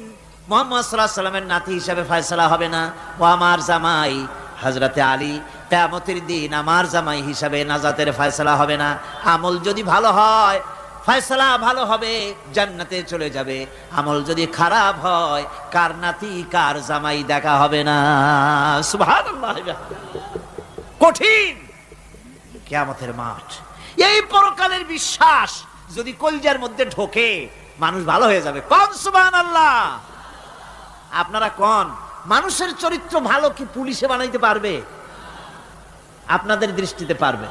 মুহাম্মদ সাল্লাল্লাহু আলাইহি সাল্লামের নাতি হিসাবে ফয়সালা হবে না। ও আমার জামাই হযরতে আলী, কিয়ামতের দিন আমার জামাই হিসাবে নাজাতের ফয়সালা হবে না। আমল যদি ভালো হয় ফয়সালা ভালো হবে, জান্নাতে চলে যাবে। আমল যদি খারাপ হয় কার নাতি কার জামাই দেখা হবে না। সুবহানাল্লাহ, কঠিন কিয়ামতের মাঠ। এই পরকালের বিশ্বাস যদি কলজার মধ্যে ঢোকে মানুষ ভালো হয়ে যাবে। কোন সুবহানাল্লাহ। আপনারা কোন মানুষের চরিত্র ভালো কি পুলিশে বানাইতে পারবে? আপনাদের দৃষ্টিতে পারবে?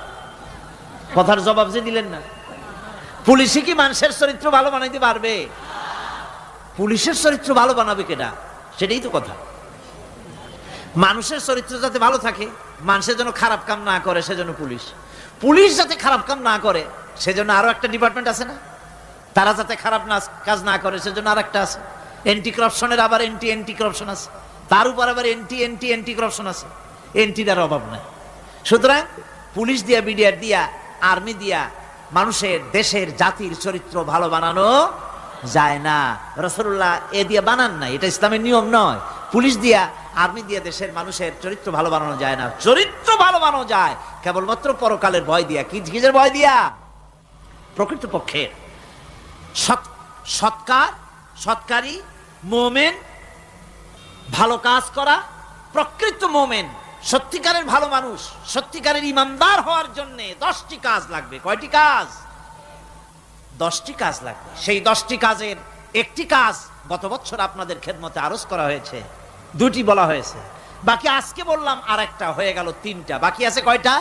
কথার জবাব যে দিলেন না, পুলিশে কি মানুষের চরিত্র ভালো বানাইতে পারবে? পুলিশের চরিত্র ভালো বানাবে কেডা? সেটাই তো কথা। মানুষের চরিত্র যাতে ভালো থাকে, মানুষের জন্য খারাপ কাম না করে সেজন্য পুলিশ, পুলিশ যাতে খারাপ কাম না করে সেজন্য আরো একটা ডিপার্টমেন্ট আছে না, তারা যাতে খারাপ কাজ না করে সেজন্য আর একটা আছে। এন্টি করাপশনের আবার এন্টি করাপশন আছে, তার উপর আবার এন্টি করাপশন আছে। এন্টিটার অভাব নাই। সুতরাং পুলিশ দিয়া, বিডিআর দিয়া, আর্মি দিয়া মানুষের, দেশের, জাতির চরিত্র ভালো বানানো যায় না। রাসূলুল্লাহ এ দিয়ে বানান না, এটা ইসলামের নিয়ম নয়। পুলিশ দিয়া, আর্মি দিয়া দেশের মানুষের চরিত্র ভালো বানানো যায় না। চরিত্র ভালো বানানো যায় কেবলমাত্র পরকালের ভয় দিয়া। কি কিসের ভয় দিয়া? প্রকৃতপক্ষে সৎকারী মুমিন, ভালো কাজ করা, প্রকৃত মুমিন, সত্যিকারের ভালো মানুষ, সত্যিকারের ইমানদার হওয়ার জন্য 10টি কাজ লাগবে। কয়টি কাজ? 10টি কাজ লাগবে। সেই 10টি কাজের একটি কাজ গত বছর আপনাদের খেদমতে আরজ করা হয়েছে, 2টি বলা হয়েছে, বাকি আজকে বললাম আরেকটা, হয়ে গেল 3টা। বাকি আছে কয়টা?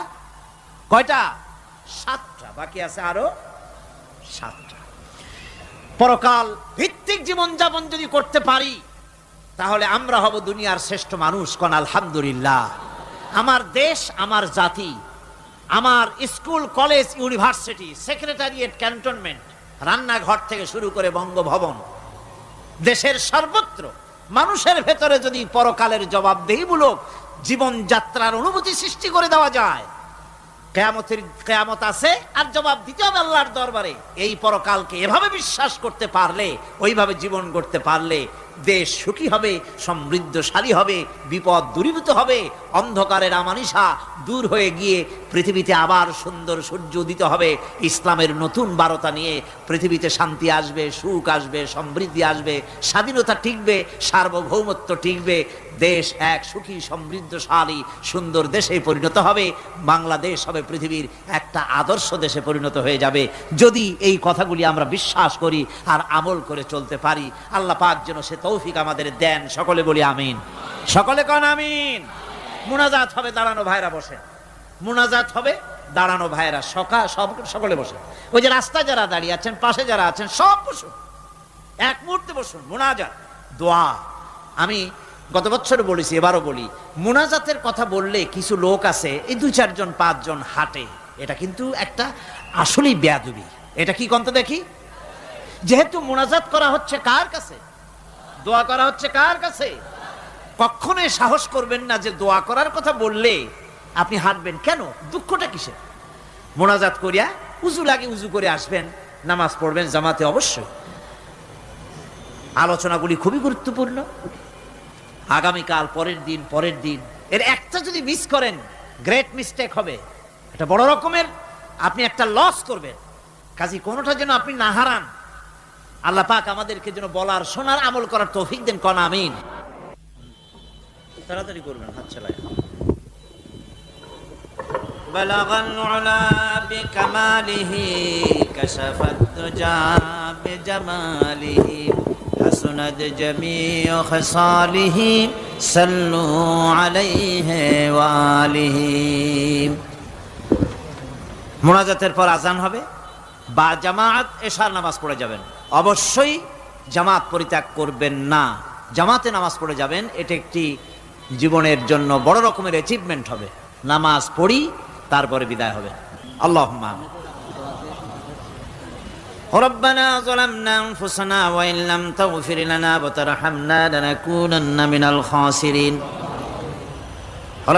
7টা বাকি আছে, আরো 7টা। পরকাল ভিত্তিক জীবনযাপন যদি করতে পারি তাহলে আমরা হব দুনিয়ার শ্রেষ্ঠ মানুষ। কোন আলহামদুলিল্লাহ। আমার দেশ, আমার জাতি, আমার school, college, university, secretariat, cantonment, রান্নাঘর থেকে শুরু করে বঙ্গভবন, দেশের সর্বত্র মানুষের ভেতরে যদি পরকালের জবাবদেহিমূলক জীবনযাত্রার অনুভূতি সৃষ্টি করে দেওয়া যায় কেয়ামত আছে আর জবাব দিতে হবে আল্লাহর দরবারে। এই পরকালকে এভাবে বিশ্বাস করতে পারলে, ওইভাবে জীবন করতে পারলে দেশ সুখী হবে, সমৃদ্ধশালী হবে, বিপদ দূরীভূত হবে, অন্ধকারের আমানিশা দূর হয়ে গিয়ে পৃথিবীতে আবার সুন্দর সূর্য উদিত হবে। ইসলামের নতুন বার্তা নিয়ে পৃথিবীতে শান্তি আসবে, সুখ আসবে, সমৃদ্ধি আসবে, স্বাধীনতা টিকবে, সার্বভৌমত্ব টিকবে, দেশ এক সুখী সমৃদ্ধশালী সুন্দর দেশে পরিণত হবে। বাংলাদেশ হবে পৃথিবীর একটা আদর্শ দেশে পরিণত হয়ে যাবে যদি এই কথাগুলি আমরা বিশ্বাস করি আর আমল করে চলতে পারি। আল্লাহ পাক যেন সে তৌফিক আমাদের দেন। সকলে বলি আমিন। সকলে কন আমিন। মুনাজাত হবে, দাঁড়ানো ভাইরা বসে। মুনাজাত হবে, দাঁড়ানো ভাইরা সকলে বসে। ওই যে রাস্তায় যারা দাঁড়িয়ে আছেন, পাশে যারা আছেন, সব বসুন, এক মুহূর্তে বসুন। মুনাজাত দোয়া। আমি গত বছর বলেছি, এবারও বলি, মুনাজাতের কথা বললে কিছু লোক আছে, এই 2-4 জন 5 জন হাঁটে। এটা কিন্তু একটা আসলেই বেয়াদবি। এটা কি কন্ত দেখি? যেহেতু মুনাজাত করা হচ্ছে কার কাছে? দোয়া করা হচ্ছে কার কাছে? কখনোই সাহস করবেন না যে দোয়া করার কথা বললে আপনি হাঁটবেন। কেন? দুঃখটা কিসের? মুনাজাত করিয়া উজু লাগে, উজু করে আসবেন, নামাজ পড়বেন জামাতে। অবশ্যই আলোচনাগুলি খুবই গুরুত্বপূর্ণ। আগামীকাল, পরের দিন এর একটা যদি মিস করেন, গ্রেট মিস্টেক হবে। এটা বড় রকমের আপনি একটা লস করবেন। কাজী কোনোটা যেন আপনি না হারান। আল্লাহ পাক আমাদেরকে যেন বলার, শোনার, আমল করার তৌফিক দেন। কোন আমিন। তাড়াতাড়ি করবেন, হাত চালায়। বালাগাল উলা বিকামালিহি কাশাফাত দুজা বিজামালিহি হাসনাত জামিউ খাসালিহি সাল্লু আলাইহি ওয়া আলিহি। মুনাজাতের পর আজান হবে বা জামাত এশার নামাজ পড়ে যাবেন। অবশ্যই জামাত পরিত্যাগ করবেন না, জামাতে নামাজ পড়ে যাবেন। এটা একটি জীবনের জন্য বড় রকমের অ্যাচিভমেন্ট হবে। নামাজ পড়ি, তারপরে বিদায় হবে। আল্লাহুম্মা আমিন। রব্বানা যালামনা আনফুসানা ওয়া ইন লাম তাগফির লানা ওয়া তারহামনা লানাকুনান্না মিনাল খাসিরিন।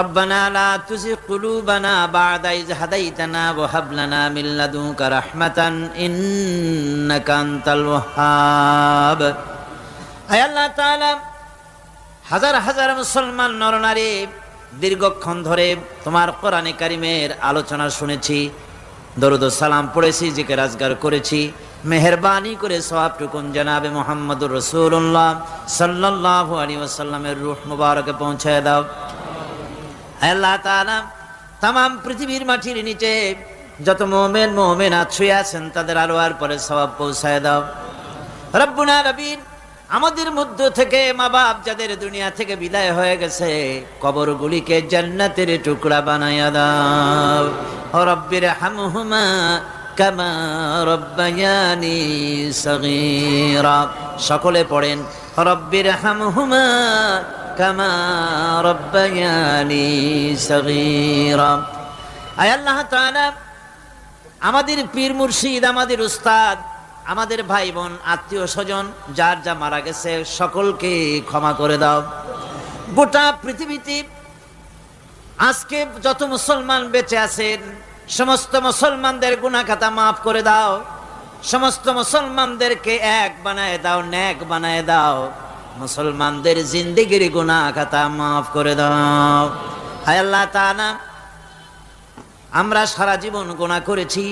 ربنا لا تزغ قلوبنا بعد إذ هديتنا وهب لنا من لدنك رحمة إنك أنت الوهاب। আয় আল্লাহ তাআলা, হাজার হাজার মুসলমান নরনারী দীর্ঘক্ষণ ধরে তোমার কোরআনে কারিমের আলোচনা শুনেছি, দরুদ ও সালাম পড়েছি, জিকির আজগার করেছি। মেহেরবানি করে সওয়াবটুকুন জনাবে মুহাম্মদুর রাসূলুল্লাহ সাল্লাল্লাহু আলাইহি ওয়াসাল্লামের রূহ মুবারকে পৌঁছায় দাও। আল্লাহ তাআলা, তামাম পৃথিবীর মাটির নিচে যত মুমিন মুমিনাত শুয়ে আছেন তাদের আলোয়ার পরে সওয়াব পৌঁছায় দাও। রব্বুল আলামিন, আমাদের মধ্য থেকে মা বাপ যাদের দুনিয়া থেকে বিদায় হয়ে গেছে, কবরগুলিকে জান্নাতের টুকরা বানায়া দাও। রব্বির হামহুমা কামা রব্বায়ানি সগীরা। সকলে পড়েন, রব্বির হামহুমা কামা রব্বায়ানি সগীরা। আয় আল্লাহ তাআলা, আমাদের পীর মুর্শিদ, আমাদের উস্তাদ, আমাদের ভাই বোন, আত্মীয় স্বজন যার যা মারা গেছে সকলকে ক্ষমা করে দাও। গোটা পৃথিবীতে আজকে যত মুসলমান বেঁচে আছেন সমস্ত মুসলমানদের গুনাহ খাতা মাফ করে দাও। সমস্ত মুসলমানদেরকে এক বানায় দাও, নেক বানায় দাও। মুসলমানদের জিন্দেগির গুনাহ খাতা মাফ করে দাও। হায় আল্লাহ তাআলা, আমরা সারা জীবন গুনাহ করেছি,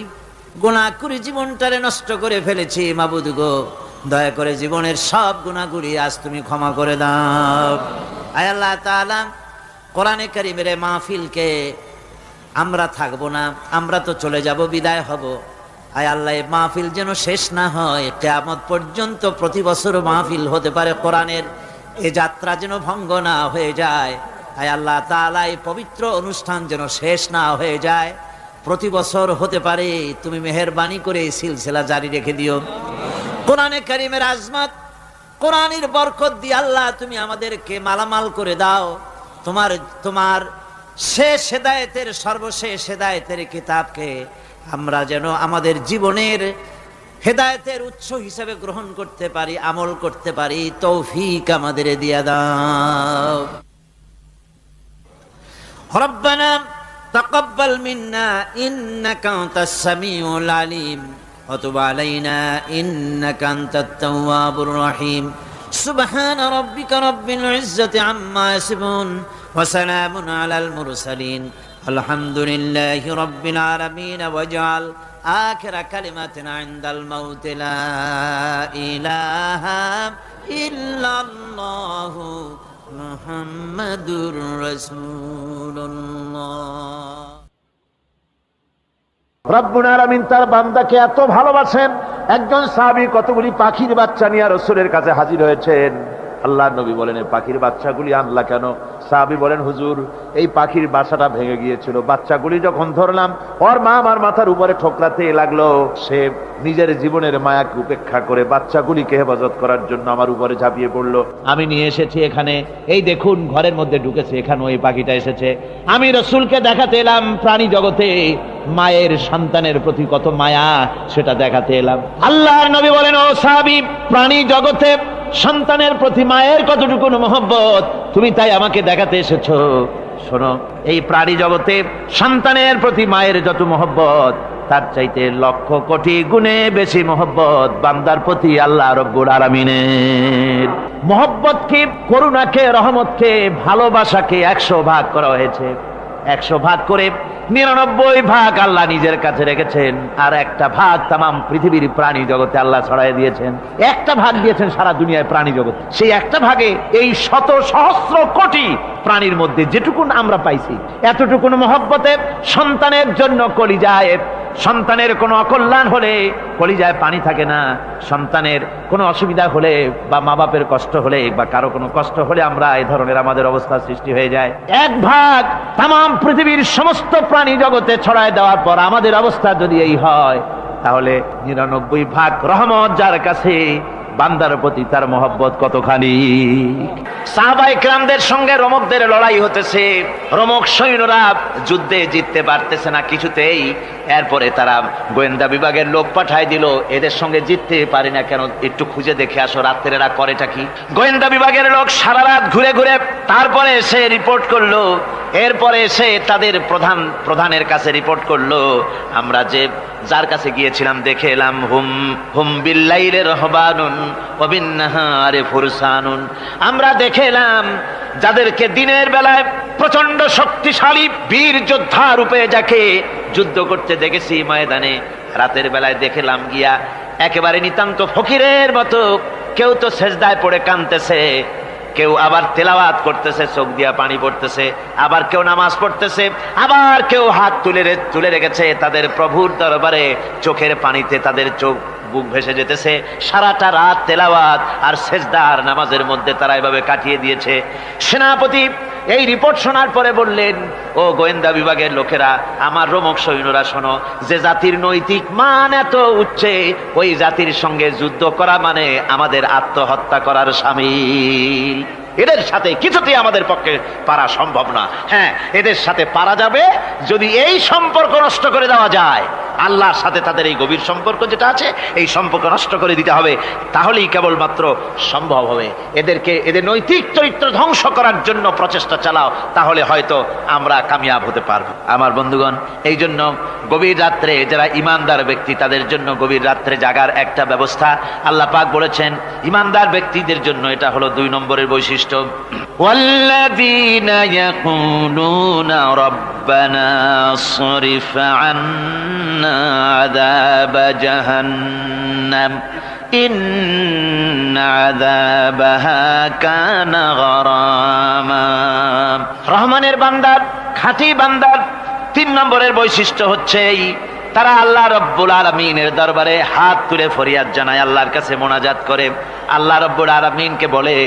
গুনাহ করে জীবনটারে নষ্ট করে ফেলেছি। মাবুদ গো, দয়া করে জীবনের সব গুনাহগুলি আজ তুমি ক্ষমা করে দাও। আয় আল্লাহ তাআলা, কোরআনে কারীমের মাহফিলকে আমরা থাকবো না, আমরা তো চলে যাব, বিদায় হব। আয় আল্লাহ, এই মাহফিল যেন শেষ না হয়, কিয়ামত পর্যন্ত প্রতি বছর মাহফিল হতে পারে কোরআনের। এ যাত্রা যেন ভঙ্গ না হয়ে যায়। আয় আল্লাহ তাআলা, এই পবিত্র অনুষ্ঠান যেন শেষ না হয়ে যায়, প্রতি বছর হতে পারে। তুমি মেহেরবানি করে এই সিলসিলা জারি রেখে দিও। কোরআনে কারীমের আজমত, কোরআনের বরকত দিয়ে আল্লাহ তুমি আমাদেরকে মালামাল করে দাও। তোমার শেষ হেদায়েতের, সর্বশেষ হেদায়েতের কিতাবকে আমরা যেন আমাদের জীবনের হেদায়েতের উৎস হিসেবে গ্রহণ করতে পারি, আমল করতে পারি, তৌফিক আমাদের দিয়া দাও। রব্বানা তাকাব্বাল মিন্না ইন্নাকা আনতাস সামিউল আলিম ওয়া তুব আলাইনা ইন্নাকা আনতাত তাওয়াবুর রহিম সুবহানা রাব্বিকা রাব্বিল ইজ্জাতি আম্মা ইয়াসিফুন ওয়া সালামুন আলাল মুরসালিন আলহামদুলিল্লাহি রাব্বিল আলামিন ওয়াজআল আখিরা কালিমাতিনা ইনদাল মাউত লা ইলাহা ইল্লাল্লাহু মুহাম্মাদুর রাসূলুল্লাহ। রব্বুল আলামিন তার বান্দাকে এত ভালোবাসেন, একজন সাহাবী কতগুলি পাখির বাচ্চা নিয়ে রাসূলের কাছে হাজির হয়েছেন। আল্লাহর নবী বলেন, এই পাখির বাচ্চাগুলি আনলা কেন? সাহাবী বলেন, হুজুর এই পাখির বাসাটা ভেঙে গিয়েছিল, বাচ্চাগুলি যখন ধরলাম ওর মা আমার মাথার উপরে ঠোকরাতে লাগলো, সে নিজের জীবনের মায়াকে উপেক্ষা করে বাচ্চাগুলিকে হেফাজত করার জন্য আমার উপরে ঝাঁপিয়ে পড়লো। আমি নিয়ে এসেছি এখানে, এই দেখুন ঘরের মধ্যে ঢুকেছে, এখানেও এই পাখিটা এসেছে। আমি রাসূলকে দেখাতে এলাম প্রাণী জগতে মায়ের সন্তানের প্রতি কত মায়া, সেটা দেখাতে এলাম। আল্লাহর নবী বলেন, ও সাহাবী, প্রাণী জগতে সন্তানের প্রতি মায়ের কতটুকু মহব্বত তুমি তাই আমাকে দেখাতে এসেছো। শোনো, এই প্রাণী জগতে সন্তানের প্রতি মায়ের যত মহব্বত, তার চাইতে লক্ষ কোটি গুণে বেশি মহব্বত বান্দার প্রতি আল্লাহ রব্বুল আলামিনের। মহব্বতকে, করুণাকে, রহমতকে, ভালোবাসাকে 100 ভাগ করা হয়েছে। 100 ভাগ করে 99 ভাগ আল্লাহ নিজের কাছে রেখেছেন, আর একটা ভাগ তামাম পৃথিবীর প্রাণী জগতে আল্লাহ ছড়াই দিয়েছেন। একটা ভাগ দিয়েছেন সারা দুনিয়ায় প্রাণী জগৎ। সেই একটা ভাগে এই শত সহস্র কোটি প্রাণীর মধ্যে যেটুকুন আমরা পাইছি, এতটুকুন মহব্বতে সন্তানের জন্য কলিজায়, সন্তানের কোনো অকল্যাণ হলে কলিজায় পানি থাকে না, সন্তানের কোনো অসুবিধা হলে বা মা বাপের কষ্ট হলে বা কারো কোনো কষ্ট হলে আমরা এই ধরনের আমাদের অবস্থা সৃষ্টি হয়ে যায়। এক ভাগ তামাম পৃথিবীর সমস্ত প্রাণী জগতে ছড়ায় দেওয়ার পর আমাদের অবস্থা যদি এই হয়, তাহলে 99 ভাগ রহমত যার কাছে, বান্দার প্রতি তার মহব্বত কতখানি। সাহাবায়ে কেরামদের সঙ্গে রোমকদের লড়াই হতেছে, রোমক সৈন্যরা যুদ্ধে জিততে পারতেছে না কিছুতেই। এরপরে তারা গোয়েন্দা বিভাগের লোক পাঠায় দিল, এদের সঙ্গে জিততে পারি না কেন, একটু খুঁজে দেখে আসো রাত্রে এরা করেটা কি। গোয়েন্দা বিভাগের লোক সারা রাত ঘুরে ঘুরে তারপরে এসে রিপোর্ট করলো। এরপরে এসে তাদের প্রধানের কাছে রিপোর্ট করলো, আমরা যার কাছে গিয়েছিলাম দেখে এলাম, হুম হুম বিল্লাইলি রাহবানুন ওয়া বিন্নাহারি ফুরসানুন, আমরা দেখে এলাম যাদেরকে দিনের বেলায় প্রচন্ড শক্তিশালী বীর যোদ্ধা রূপে যাকে যুদ্ধ করতে দেখেছি ময়দানে, রাতের বেলায় দেখলাম গিয়া একেবারে নিতান্ত ফকিরের মতো, কেউ তো সেজদায় পড়ে কাঁদতেছে, কেউ আবার তেলাওয়াত করতেছে, চোখ দিয়া পানি পড়তেছে, আবার কেউ নামাজ পড়তেছে, আবার কেউ হাত তুলে রেখেছে তাদের প্রভুর দরবারে, চোখের পানিতে তাদের চোখ বুক ভেসে যেতেছে। সারাটা রাত তেলাওয়াত আর সেজদা আর নামাজের মধ্যে তারা এভাবে কাটিয়ে দিয়েছে। সেনাপতি এই রিপোর্ট শোনার পরে বললেন, ও গোয়েন্দা বিভাগের লোকেরা, আমার রোমক সৈন্যরা শোনো, যে জাতির নৈতিক মান এত উচ্চে, ওই জাতির সঙ্গে যুদ্ধ করা মানে আমাদের আত্মহত্যা করার শামিল। এদের সাথে কিছুতেই আমাদের পক্ষে পারা সম্ভব না। হ্যাঁ, এদের সাথে পারা যাবে যদি এই সম্পর্ক নষ্ট করে দেওয়া যায়। আল্লাহর সাথে তাদের এই গভীর সম্পর্ক যেটা আছে, এই সম্পর্ক নষ্ট করে দিতে হবে, তাহলেই কেবলমাত্র সম্ভব হবে। এদের নৈতিক চরিত্র ধ্বংস করার জন্য প্রচেষ্টা চালাও, তাহলে হয়তো আমরা কামিয়াব হতে পারবো। আমার বন্ধুগণ, এই জন্য গভীর রাত্রে যারা ইমানদার ব্যক্তি, তাদের জন্য গভীর রাত্রে জাগার একটা ব্যবস্থা আল্লাহ পাক বলেছেন। ইমানদার ব্যক্তিদের জন্য এটা হলো 2 নম্বরের বৈশিষ্ট্য। ওয়াল্লাযীনা ইয়াকুলুনা রাব্বানা সরিফ আন্না আযাব জাহান্নাম ইন্না আযাবাহা কানা গরামা। রহমানের বান্দার, খাঁটি বান্দার 3 নম্বরের বৈশিষ্ট্য হচ্ছে এই, তারা আল্লাহ রব্বুল আলামিনের দরবারে হাত তুলে ফরিয়াদ জানায়, আল্লাহর কাছে মোনাজাত করে, আল্লাহ রব্বুল আলামিনকে বলে,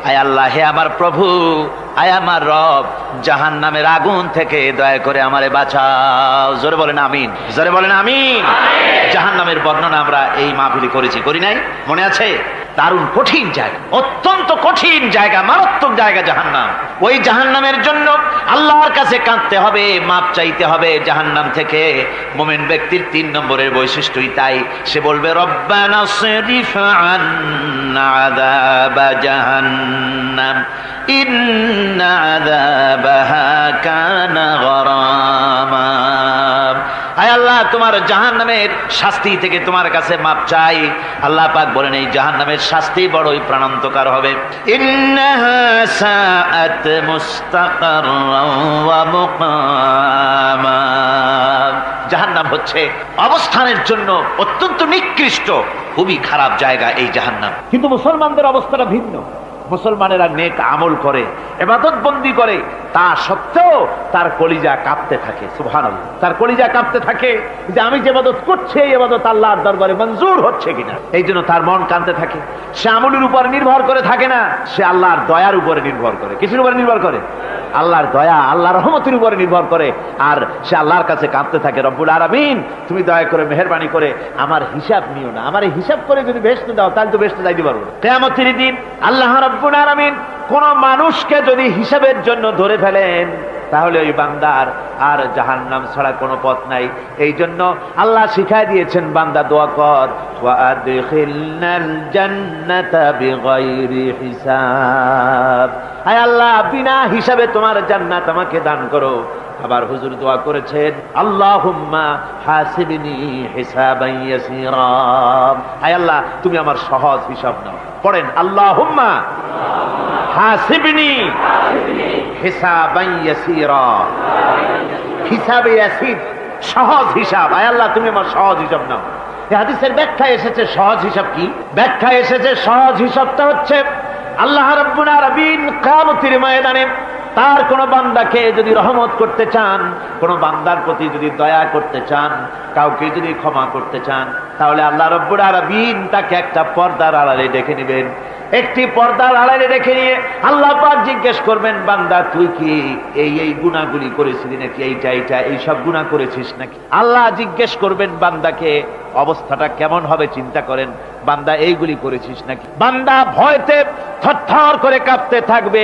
আয় আল্লাহ, হে আমার প্রভু, আয় আমার রব, জাহান্নামের আগুন থেকে দয়া করে আমারে বাঁচাও। জোরে বলেন আমিন, জোরে বলেন আমিন। জাহান্নামের বর্ণনা আমরা এই মাহফিলে করেছি, করি নাই? মনে আছে? দারুণ কঠিন জায়গা, অত্যন্ত কঠিন জায়গা, মারাত্মক জায়গা জাহান্নাম। ওই জাহান্নামের জন্য আল্লাহর কাছে কাঁদতে হবে, মাপ চাইতে হবে জাহান্নাম থেকে। মুমিন ব্যক্তির 3 নম্বরের বৈশিষ্ট্যই তাই, সে বলবে, রব্বানা সরিফ আন্না আযাবা জাহান্নাম ইন্না আযাবাহা কানা গরাম। তোমার জাহান্নামের শাস্তি থেকে তোমার কাছে মাপ চাই। আল্লাহ পাক বলেন এই জাহান্নামের শাস্তি বড়ই প্রাণান্তকার হবে। ইন্নাহা সাআত মুস্তাকাররান ওয়া মুকামা। জাহান্নাম হচ্ছে অবস্থানের জন্য অত্যন্ত নিকৃষ্ট, খুবই খারাপ জায়গা এই জাহান্নাম। কিন্তু মুসলমানদের অবস্থাটা ভিন্ন। মুসলমানেরা নেক আমল করে, ইবাদত বন্দি করে, তা সত্ত্বেও তার কলিজা কাঁপতে থাকে। সুবহানাল্লাহ, তার কলিজা কাঁপতে থাকে যে আমি যে ইবাদত করছি এই ইবাদত আল্লাহর দরবারে মঞ্জুর হচ্ছে কিনা। এই জন্য তার মন কাঁদতে থাকে। সে আমলের উপর নির্ভর করে থাকে না, সে আল্লাহর দয়ার উপরে নির্ভর করে। কিসের উপরে নির্ভর করে? আল্লাহর দয়া, আল্লাহর রহমতের উপরে নির্ভর করে। আর সে আল্লাহর কাছে কাঁদতে থাকে, রব্বুল আলামিন তুমি দয়া করে মেহেরবানি করে আমার হিসাব নিও না। আমার এই হিসাব করে যদি বেহেশতে দাও তাহলে তো বেহেশতে যাইতে পারবো না। কিয়ামতের দিন আল্লাহ রাব্বুল আলামিন কোন মানুষকে যদি হিসাবের জন্য ধরে ফেলেন তাহলে ওই বান্দার আর জাহান্নাম ছাড়া কোনো পথ নাই। এই জন্য আল্লাহ শিখাই দিয়েছেন, বান্দা দোয়া কর, ওয়া আদখিলনাল জান্নাতা বিগাইরি হিসাব। আয় আল্লাহ, বিনা হিসাবে তোমার জান্নাত আমাকে দান করো। আবার হুজুর দোয়া করেছেন, আল্লাহুম্মা হাসিবনি হিসাবান ইয়াসীরা। আয় আল্লাহ, তুমি আমার সহজ হিসাব নাও। পড়েন, আল্লাহুম্মা হাসিবনি হিসাবান ইয়াসীরা। হিসাবে ইয়াসীর, সহজ হিসাব। আয় আল্লাহ, তুমি আমার সহজ হিসাব নাও। এই হাদিসের ব্যাখ্যায় এসেছে সহজ হিসাব কি? ব্যাখ্যায় এসেছে সহজ হিসাবটা হচ্ছে আল্লাহ রাব্বুল আলামিন কিয়ামতের ময়দানে তার কোন বান্দাকে যদি রহমত করতে চান, কোন বান্দার প্রতি যদি দয়া করতে চান, কাউকে যদি ক্ষমা করতে চান, তাহলে আল্লাহ রাব্বুল আলামিন তাকে একটা পর্দার আড়ালে ডেকে নেবেন। একটি পর্দার আড়ালে রেখে নিয়ে আল্লাহ পাক জিজ্ঞেস করবেন, বান্দা তুই কি এই গুনাহগুলি করেছিলি নাকি? এই সব গুনাহ করেছিস নাকি? আল্লাহ জিজ্ঞেস করবেন বান্দাকে, অবস্থাটা কেমন হবে চিন্তা করেন। বান্দা এইগুলি করেছিস নাকি? বান্দা ভয়তে থরথর করে কাঁপতে থাকবে,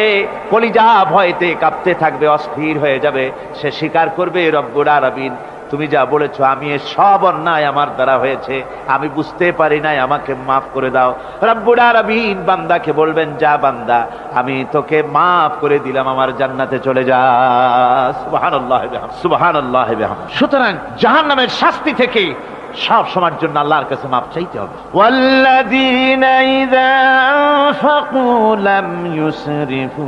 কলিজা ভয়তে কাঁপতে থাকবে, অস্থির হয়ে যাবে। সে স্বীকার করবে, রব্বুল আলামিন তুমি যা বলেছো আমি সব অন্যায় আমার দ্বারা হয়েছে, আমি বুঝতে পারি নাই, আমাকে মাফ করে দাও। রব্বুল আলামিন বান্দাকে বলবেন, যা বান্দা, আমি তোকে মাফ করে দিলাম, আমার জান্নাতে চলে যা। সুবহানাল্লাহ বিহামদিহি, সুবহানাল্লাহ বিহামদিহি। সুতরাং জাহান্নামের শাস্তি থেকে সব সময়ের জন্য আল্লাহর কাছে মাফ চাইতে হবে। ওয়াল্লাযীনা ইযা আনফাকু লাম ইউসরিফু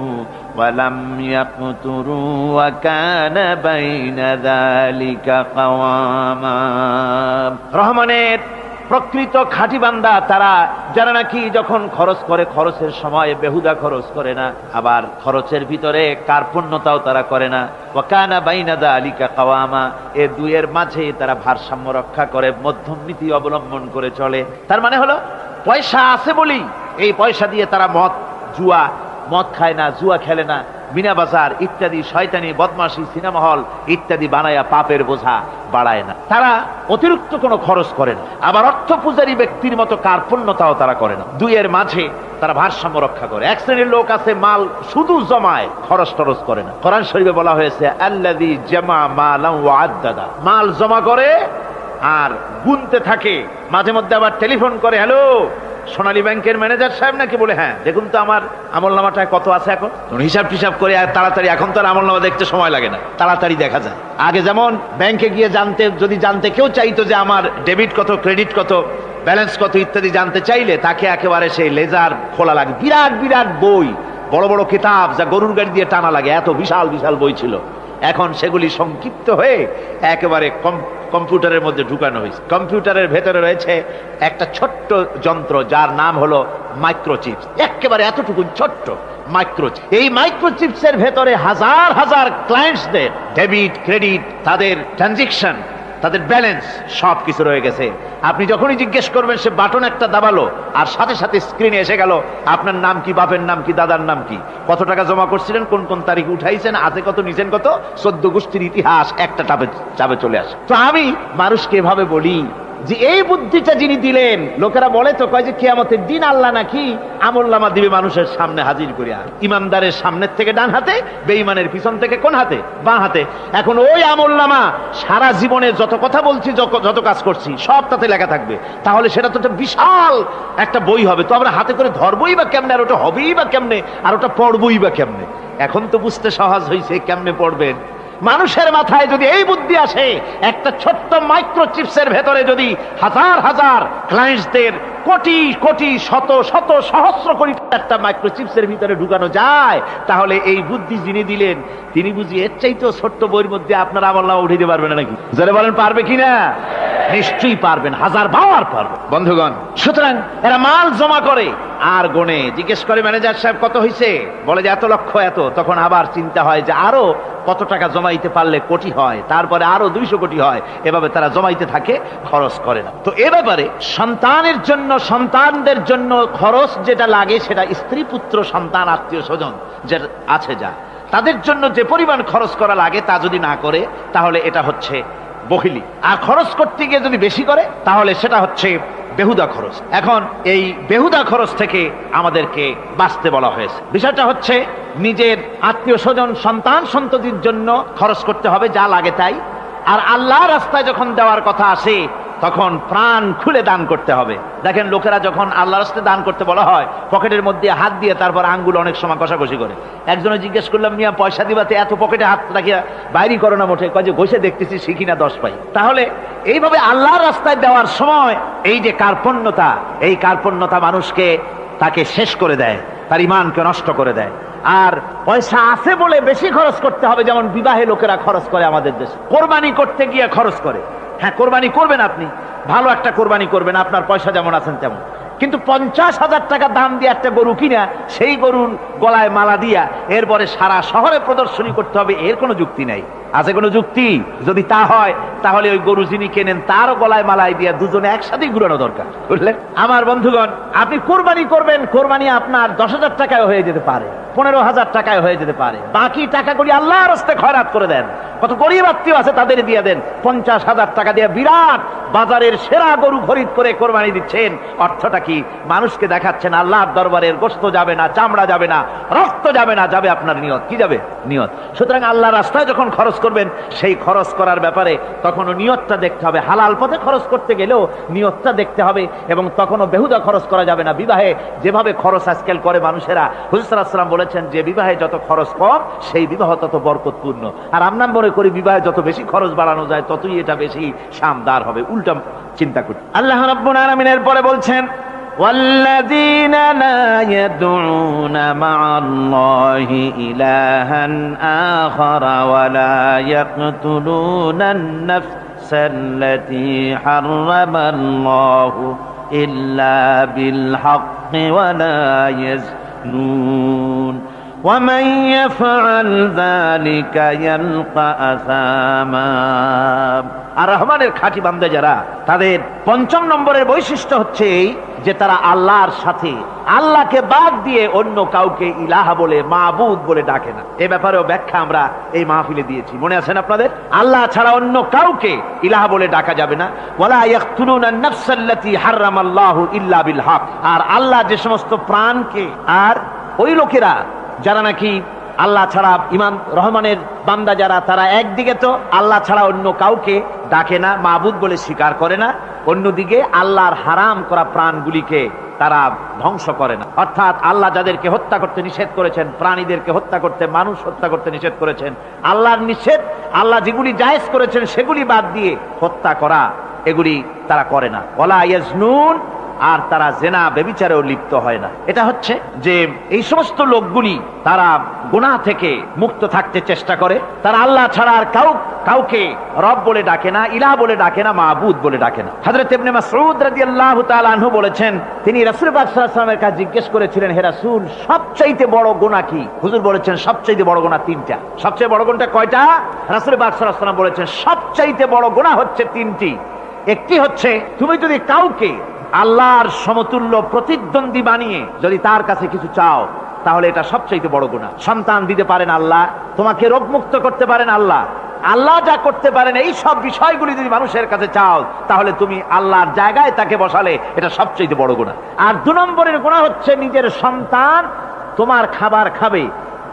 ওয়া লাম ইয়াকতুরু ওয়া কানা বাইনা যালিকা কাওয়ামা। রহমানের প্রকৃত খাঁটি বান্দা তারা, যারা নাকি যখন খরচ করে খরচের সময় বেহুদা খরচ করে না, আবার খরচের ভিতরে কার্পণ্যতাও তারা করে না। ওয়া কানা বাইনা যালিকা কাওয়ামা, এই দুইয়ের মাঝে তারা ভারসাম্য রক্ষা করে, মধ্যমনীতি অবলম্বন করে চলে। তার মানে হলো পয়সা আছে বলি এই পয়সা দিয়ে তারা মদ খায় না, জুয়া খেলে না, মিনা বাজার ইত্যাদি শয়তানি বদমাশি সিনেমা হল ইত্যাদি বানায়া পাপের বোঝা বাড়ায় না। তারা অতিরিক্ত কোনো খরচ করে না, আবার অর্থ পূজারী ব্যক্তির মতো কার্পণ্যতাও তারা করে না। দুইয়ের মাঝে তারা ভারসাম্য রক্ষা করে। এক শ্রেণীর লোক আছে মাল শুধু জমায়, খরচ টরচ করে না। কোরআন শরীফে বলা হয়েছে, আল্লাযী জামা মালান ওয়া আদ্দাদা। মাল জমা করে আর গুনতে থাকে, মাঝে মধ্যে আবার টেলিফোন করে, হ্যালো সোনালী ব্যাংকের ম্যানেজার সাহেব নাকি? বলে হ্যাঁ, দেখুন তো আমার আমলনামাটায় কত আছে। এখন হিসাব টিসাব করে আর তাড়াতাড়ি, এখন তো আর আমলনামা দেখতে সময় লাগে না, তাড়াতাড়ি দেখা যায়। আগে যেমন ব্যাংকে গিয়ে জানতে কেউ চাইতো যে আমার ডেবিট কত, ক্রেডিট কত, ব্যালেন্স কত ইত্যাদি জানতে চাইলে তাকে একেবারে সেই লেজার খোলা লাগে, বিরাট বিরাট বই, বড় বড় কিতাব যা গরুর গাড়ি দিয়ে টানা লাগে, এত বিশাল বিশাল বই ছিল। এখন সেগুলি সংক্ষিপ্ত হয়ে একেবারে কম্পিউটারের মধ্যে ঢুকানো হয়েছে। কম্পিউটারের ভেতরে রয়েছে একটা ছোট্ট যন্ত্র যার নাম হলো মাইক্রোচিপস, একেবারে এতটুকু ছোট্ট মাইক্রোচিপ। এই মাইক্রোচিপসের ভেতরে হাজার হাজার ক্লায়েন্টসদের ডেবিট ক্রেডিট, তাদের ট্রানজেকশন, তাদের ব্যালেন্স সব কিছু রয়ে গেছে। আপনি যখনই জিজ্ঞেস করবেন সে বাটন একটা দাবালো আর সাথে সাথে স্ক্রিনে এসে গেল আপনার নাম কি, বাপের নাম কি, দাদার নাম কি, কত টাকা জমা করছিলেন, কোন কোন তারিখ উঠাইছেন, আছে কত, নিছেন কত, 14 গোষ্ঠীর ইতিহাস একটা চাপে চলে আসে। তো আমি মানুষকে এভাবে বলি যে এই বুদ্ধিটা যিনি দিলেন, লোকেরা বলে তো কয় যে কিয়ামতের দিন আল্লাহ নাকি আমলনামা দিবে মানুষের সামনে হাজির করিয়া, ইমানদারের সামনের থেকে ডান হাতে, বেঈমানের পিছন থেকে কোন হাতে, বাঁ হাতে। এখন ওই আমলনামা সারা জীবনে যত কথা বলছি, যত কাজ করছি সব তাতে লেখা থাকবে। তাহলে সেটা তো একটা বিশাল একটা বই হবে, তো আমরা হাতে করে ধরবই বা কেমনে, আর ওটা হবেই বা কেমনে, আর ওটা পড়বই বা কেমনে। এখন তো বুঝতে সহজ হয়েছে কেমনে পড়বেন। মানুষের মাথায় যদি এই বুদ্ধি আসে, একটা ছোট্ট মাইক্রোচিপসের ভেতরে যদি হাজার হাজার ক্লায়েন্টসদের কোটি কোটি শত শত সহস্র কোটি একটা মাইক্রোচিপসের ভিতরে ঢুকানো যায়, তাহলে এই বুদ্ধি যিনি দিলেন তিনি বুঝি এর চাইতেও ছোট্ট বইয়ের মধ্যে আপনার আমলনামা উঠিয়ে দিতে পারবেন নাকি? যারা বলেন পারবে কিনা? নিশ্চয়ই পারবেন, হাজার বার পারবে বন্ধুগণ। সুতরাং এরা মাল জমা করে আর গনে, জিজ্ঞেস করে ম্যানেজার সাহেব কত হয়েছে, বলে যে এত লক্ষ এত, তখন আবার চিন্তা হয় যে আরো কত টাকা জমাইতে পারলে কোটি হয়, তারপরে আরো 200 কোটি হয়, এভাবে তারা জমাইতে থাকে, খরচ করে না। তো এ ব্যাপারে সন্তানের জন্য, সন্তানদের জন্য খরচ যেটা লাগে সেটা স্ত্রী পুত্র সন্তান আত্মীয় স্বজন যে আছে যা তাদের জন্য যে পরিমাণ খরচ করা লাগে তা যদি না করে তাহলে এটা হচ্ছে বখিলি, আর খরচ করতে গিয়ে যদি বেশি করে তাহলে সেটা হচ্ছে বেহুদা খরচ। এখন এই বেহুদা খরচ থেকে আমাদেরকে বাঁচতে বলা হয়েছে। বিষয়টা হচ্ছে নিজের আত্মীয় স্বজন সন্তান সন্ততির জন্য খরচ করতে হবে যা লাগে তাই, আর আল্লাহ রাস্তায় যখন দেওয়ার কথা আসে তখন প্রাণ খুলে দান করতে হবে। দেখেন লোকেরা যখন আল্লাহ রাস্তায় দান করতে বলা হয় পকেটের মধ্যে হাত দিয়ে তারপর আঙ্গুল অনেক সময় কষাকষি করে। একজনে জিজ্ঞেস করলাম, মিয়া পয়সা দিবাতে এত পকেটে হাত রাখিয়া বাইরি করো না মোটে? কয় যে ঘষে দেখতেছি শিখি না 10 পাই। তাহলে এইভাবে আল্লাহর রাস্তায় দেওয়ার সময় এই যে কার্পণ্যতা, এই কার্পণ্যতা মানুষকে তাকে শেষ করে দেয়, তার ঈমানকে নষ্ট করে দেয়। আর পয়সা আছে বলে বেশি খরচ করতে হবে, যেমন বিবাহে লোকেরা খরচ করে আমাদের দেশে, কোরবানি করতে গিয়ে খরচ করে। হ্যাঁ, কোরবানি করবেন, আপনি ভালো একটা কোরবানি করবেন, আপনার পয়সা যেমন আছেন তেমন, কিন্তু 50,000 টাকা দাম দিয়ে একটা গরু কিনা সেই গরুর গলায় মালা দিয়া এরপরে সারা শহরে প্রদর্শনী করতে হবে, এর কোনো যুক্তি নাই। আছে কোনো যুক্তি? যদি তা হয় তাহলে ওই গরু যিনি কেনেন তারও গলায় মালাই দিয়া দুজনে একসাথেই ঘুরানো দরকার, বুঝলেন? আমার বন্ধুগণ, আপনি কোরবানি করবেন, কোরবানি আপনার 10,000 টাকায় হয়ে যেতে পারে, 15,000 টাকায় হয়ে যেতে পারে, বাকি টাকাগুলি আল্লাহর রাস্তায় খয়রাত করে দেন। কত গরিব আত্মীয় আছে তাদের দিয়ে দেন। 50,000 টাকা দিয়ে বিরাট বাজারের সেরা গরু খরিদ করে কোরবানি দিচ্ছেন, অর্থটা কি? মানুষকে দেখাচ্ছেন আল্লাহর দরবারের গোশত যাবে না, চামড়া যাবে না, রক্ত যাবে না, যাবে আপনার নিয়ত। কি যাবে? নিয়ত। সুতরাং আল্লাহর রাস্তায় যখন খরচ করবেন সেই খরচ করার ব্যাপারে তখনও নিয়তটা দেখতে হবে। হালাল পথে খরচ করতে গেলেও নিয়তটা দেখতে হবে, এবং তখনও বেহুদা খরচ করা যাবে না। বিবাহে যেভাবে খরচ আজকাল করে মানুষেরা, হুজুর সাল্লাল্লাহু আলাইহি ওয়াসাল্লাম বলেছেন যে বিবাহে যত খরচ কম সেই বিবাহ তত বরকতপূর্ণ। আর আমরা মনে করি বিবাহে যত বেশি খরচ বাড়ানো যায় ততই এটা বেশি শানদার হবে, উল্টা চিন্তা করি। আল্লাহ রাব্বুল আলামিনের পরে বলছেন, والذين لا يدعون مع الله إلها آخر ولا يقتلون النفس التي حرم الله إلا بالحق ولا يزنون ومن يفعل ذلك يلقى أثاما। আর রহমানের খাঁটি বান্দা যারা, তাদের 5 নম্বরের বৈশিষ্ট্য হচ্ছে এই যে তারা আল্লাহর সাথে, আল্লাহকে বাদ দিয়ে অন্য কাউকে ইলাহা বলে, মাবুদ বলে ডাকে না। এ ব্যাপারেও ব্যাখ্যা আমরা এই মাহফিলে দিয়েছি, মনে আছেন আপনাদের? আল্লাহ ছাড়া অন্য কাউকে ইলাহা বলে ডাকা যাবে না। ওয়ালা ইয়াকতুলুনা আন-নাফসাল্লাতী হারামাল্লাহু ইল্লা বিল হক। আর আল্লাহ যে সমস্ত প্রাণকে, আর ওই লোকেরা যারা নাকি আল্লাহ ছাড়া, ইমাম রহমানের বান্দা যারা, তারা একদিকে তো আল্লাহ ছাড়া অন্য কাউকে ডাকে না, মাবুদ বলে স্বীকার করে না, অন্যদিকে আল্লাহর হারাম করা প্রাণগুলিকে তারা ধ্বংস করে না। অর্থাৎ আল্লাহ যাদেরকে হত্যা করতে নিষেধ করেছেন, প্রাণীদেরকে হত্যা করতে, মানুষ হত্যা করতে নিষেধ করেছেন, আল্লাহর নিষেধ, আল্লাহ যেগুলি জায়েজ করেছেন সেগুলি বাদ দিয়ে হত্যা করা, এগুলি তারা করে না। ওয়ালা ইয়াজনুন, আর তারা জেনা ব্যভিচারেও লিপ্ত হয় না। এটা হচ্ছে যে এই সমস্ত লোকগুলি তারা গুনাহ থেকে মুক্ত থাকতে চেষ্টা করে, তারা আল্লাহ ছাড়া আর কাউকে রব বলে ডাকে না, ইলাহ বলে ডাকে না, মাবুদ বলে ডাকে না। হযরত ইবনে মাসউদ রাদিয়াল্লাহু তাআলা আনহু বলেছেন, তিনি রাসূল পাক সাল্লাল্লাহু আলাইহি ওয়াসাল্লামের কাছে জিজ্ঞেস করেছিলেন, হে রাসূল, সবচাইতে বড় গুনাহ কি? হুজুর বলেছেন সবচাইতে বড় গুনাহ 3টা। সবচেয়ে বড় গুনাহটা কয়টা? রাসূল পাক সাল্লাল্লাহু আলাইহি ওয়াসাল্লাম বলেছেন সবচাইতে বড় গুনাহ হচ্ছে 3টি। একটি হচ্ছে তুমি যদি কাউকে আল্লাহর সমতুল্য প্রতিদ্বন্দ্বী বানিয়ে যদি তার কাছে কিছু চাও, তাহলে এটা সবচেয়ে বড় গুনাহ। সন্তান দিতে পারেন আল্লাহ, তোমাকে রোগ মুক্ত করতে পারেন আল্লাহ, আল্লাহ যা করতে পারেন এই সব বিষয়গুলি যদি মানুষের কাছে চাও, তাহলে তুমি আল্লাহর জায়গায় তাকে বসালে, এটা সবচেয়ে বড় গুনাহ। আর 2 নম্বরের গুনাহ হচ্ছে নিজের সন্তান তোমার খাবার খাবে,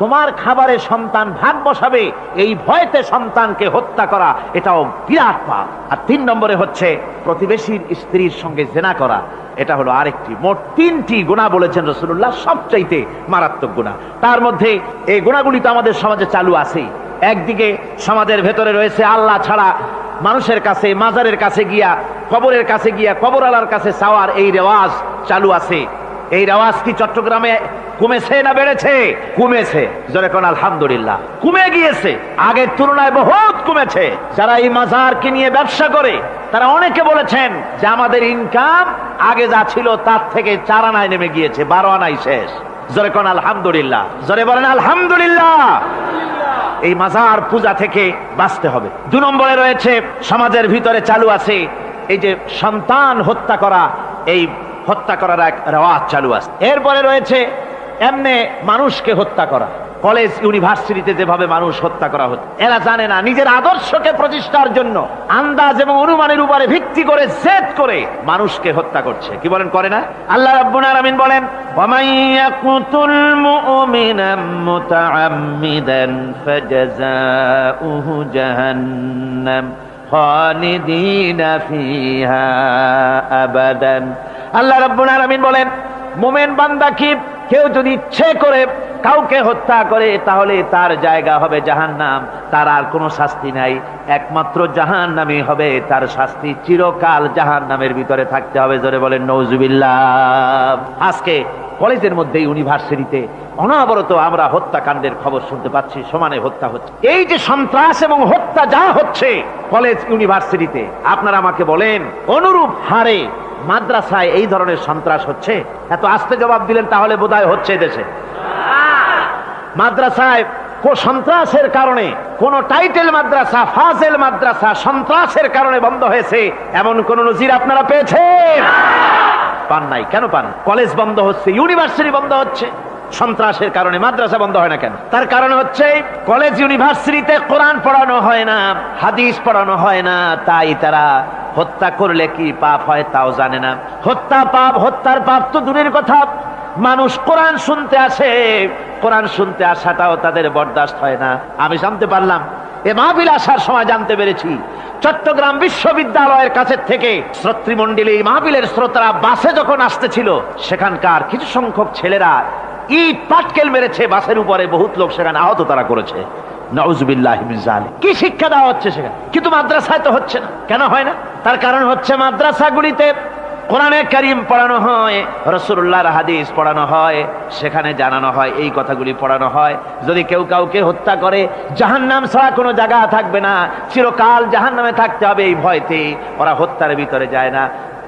তোমার খাবারে সন্তান ভাগ বসাবে, এই ভয়তে সন্তানকে হত্যা করা, এটাও বিরাট পাপ। আর 3 নম্বরে হচ্ছে প্রতিবেশীর স্ত্রীর সঙ্গে জেনা করা, এটা হলো আরেকটি। মোট 3টি গুনাহ বলেছেন রাসূলুল্লাহ, সবচাইতে মারাত্মক গুনাহ। তার মধ্যে এই গুনাহগুলি তো আমাদের সমাজে চালু আছেই, একদিকে সমাজের ভেতরে রয়েছে আল্লাহ ছাড়া মানুষের কাছে, মাজারের কাছে গিয়া, কবরের কাছে গিয়া, কবরওয়ালার কাছে চাওয়ার এই রেওয়াজ চালু আছে। এই রেওয়াজ কি চট্টগ্রামে কমেছে না বেড়েছে? কমেছে। জোরে কোন আলহামদুলিল্লাহ। কমে গিয়েছে, আগের তুলনায় বহুত কমেছে। যারা এই মাজারকে নিয়ে ব্যবসা করে তারা অনেকে বলেছেন যে আমাদের ইনকাম আগে যা ছিল তার থেকে 4 আনায় নেমে গিয়েছে, 12 আনায় শেষ। জোরে কোন আলহামদুলিল্লাহ। জোরে বলেন আলহামদুলিল্লাহ। এই মাজার পূজা থেকে বাঁচতে হবে। 2 নম্বরে রয়েছে সমাজের ভিতরে চালু আছে এই যে সন্তান হত্যা করা, এই হত্যা করার এক রেওয়াজ চালু আছে। এরপরে রয়েছে এমনি মানুষকে হত্যা করা। কলেজ ইউনিভার্সিটিতে যেভাবে মানুষ হত্যা করা হচ্ছে, এরা জানে না নিজের আদর্শকে প্রতিষ্ঠার জন্য আন্দাজ এবং অনুমানের উপরে ভিত্তি করে জেদ করে মানুষকে হত্যা করছে। কি বলেন, করে না? আল্লাহ রাব্বুল আলামিন বলেন, ওয়ামান ইয়াকুতুল মুমিনা মুতাআম্মিদান ফাজাযাউহু জাহান্নাম খালিদিনা ফিহা আবাদান। আল্লাহ রাব্বুল আলামিন বলেন, মুমিন বান্দা কি কেউ যদি ইচ্ছে করে কাউকে হত্যা করে তাহলে তার জায়গা হবে জাহান্নাম, তার আর কোনো শাস্তি নাই, একমাত্র জাহান্নামই হবে তার শাস্তি, চিরকাল জাহান্নামের ভিতরে থাকতে হবে। জোরে বলেন নাউজুবিল্লাহ। আজকে কলেজের মধ্যে, ইউনিভার্সিটিতে অনবরত আমরা হত্যাকাণ্ডের খবর শুনতে পাচ্ছি, সমানে হত্যা হচ্ছে। এই যে সন্ত্রাস এবং হত্যা যা হচ্ছে কলেজ ইউনিভার্সিটিতে, আপনারা আমাকে বলেন অনুরূপ হারে মাদ্রাসায় এই ধরনের সন্ত্রাস হচ্ছে? এত আস্তে জবাব দিলেন তাহলে বোধহয় হচ্ছে দেশে। মাদ্রাসায় সন্ত্রাসের কারণে, কোন টাইটেল মাদ্রাসা, ফাজেল মাদ্রাসা সন্ত্রাসের কারণে বন্ধ হয়েছে এমন কোন নজির আপনারা পেয়েছেন? পান নাই। কেন পান? কলেজ বন্ধ হচ্ছে, ইউনিভার্সিটি বন্ধ হচ্ছে, সন্ত্রাসের কারণে মাদ্রাসা বন্ধ হয় না কেন? তার কারণ হচ্ছে কলেজ ইউনিভার্সিটিতে কোরআন পড়ানো হয় না, হাদিস পড়ানো হয় না, তাই তারা হত্যা করলে কি পাপ হয় তাও জানে না। হত্যা পাপ, হত্যার পাপ তো দূরের কথা, মানুষ কোরআন শুনতে আসে, কোরআন শুনতে আসাটাও তাদের বরদাস্ত হয় না। আমি জানতে পারলাম, এ মাহফিল আসার সময় জানতে পেরেছি, চট্টগ্রাম বিশ্ববিদ্যালয়ের কাছে থেকে শ্রোতৃমণ্ডলী, মাহফিলের শ্রোতারা বাসে যখন আসতেছিল, সেখানকার কিছু সংখ্যক ছেলেরা ইট পাটকেল মেরেছে বাসের উপরে, বহুত লোক সেখানে আহত তারা করেছে। নাউজুবিল্লাহি মিন যালিক। কি শিক্ষা দেওয়া হচ্ছে সেখানে? কিন্তু মাদ্রাসায় তো হচ্ছে না। কেন হয় না? তার কারণ হচ্ছে মাদ্রাসাগুলিতে কোরআনে কারীম পড়ানো হয়, রাসূলুল্লাহর হাদিস পড়ানো হয়, সেখানে জানানো হয়, এই কথাগুলি পড়ানো হয়। যদি কেউ কাউকে হত্যা করে জাহান্নাম ছাড়া কোনো জায়গা থাকবে না, চিরকাল জাহান্নামে থাকতে হবে, এই ভয়তে ওরা হত্যার ভিতরে যায় না।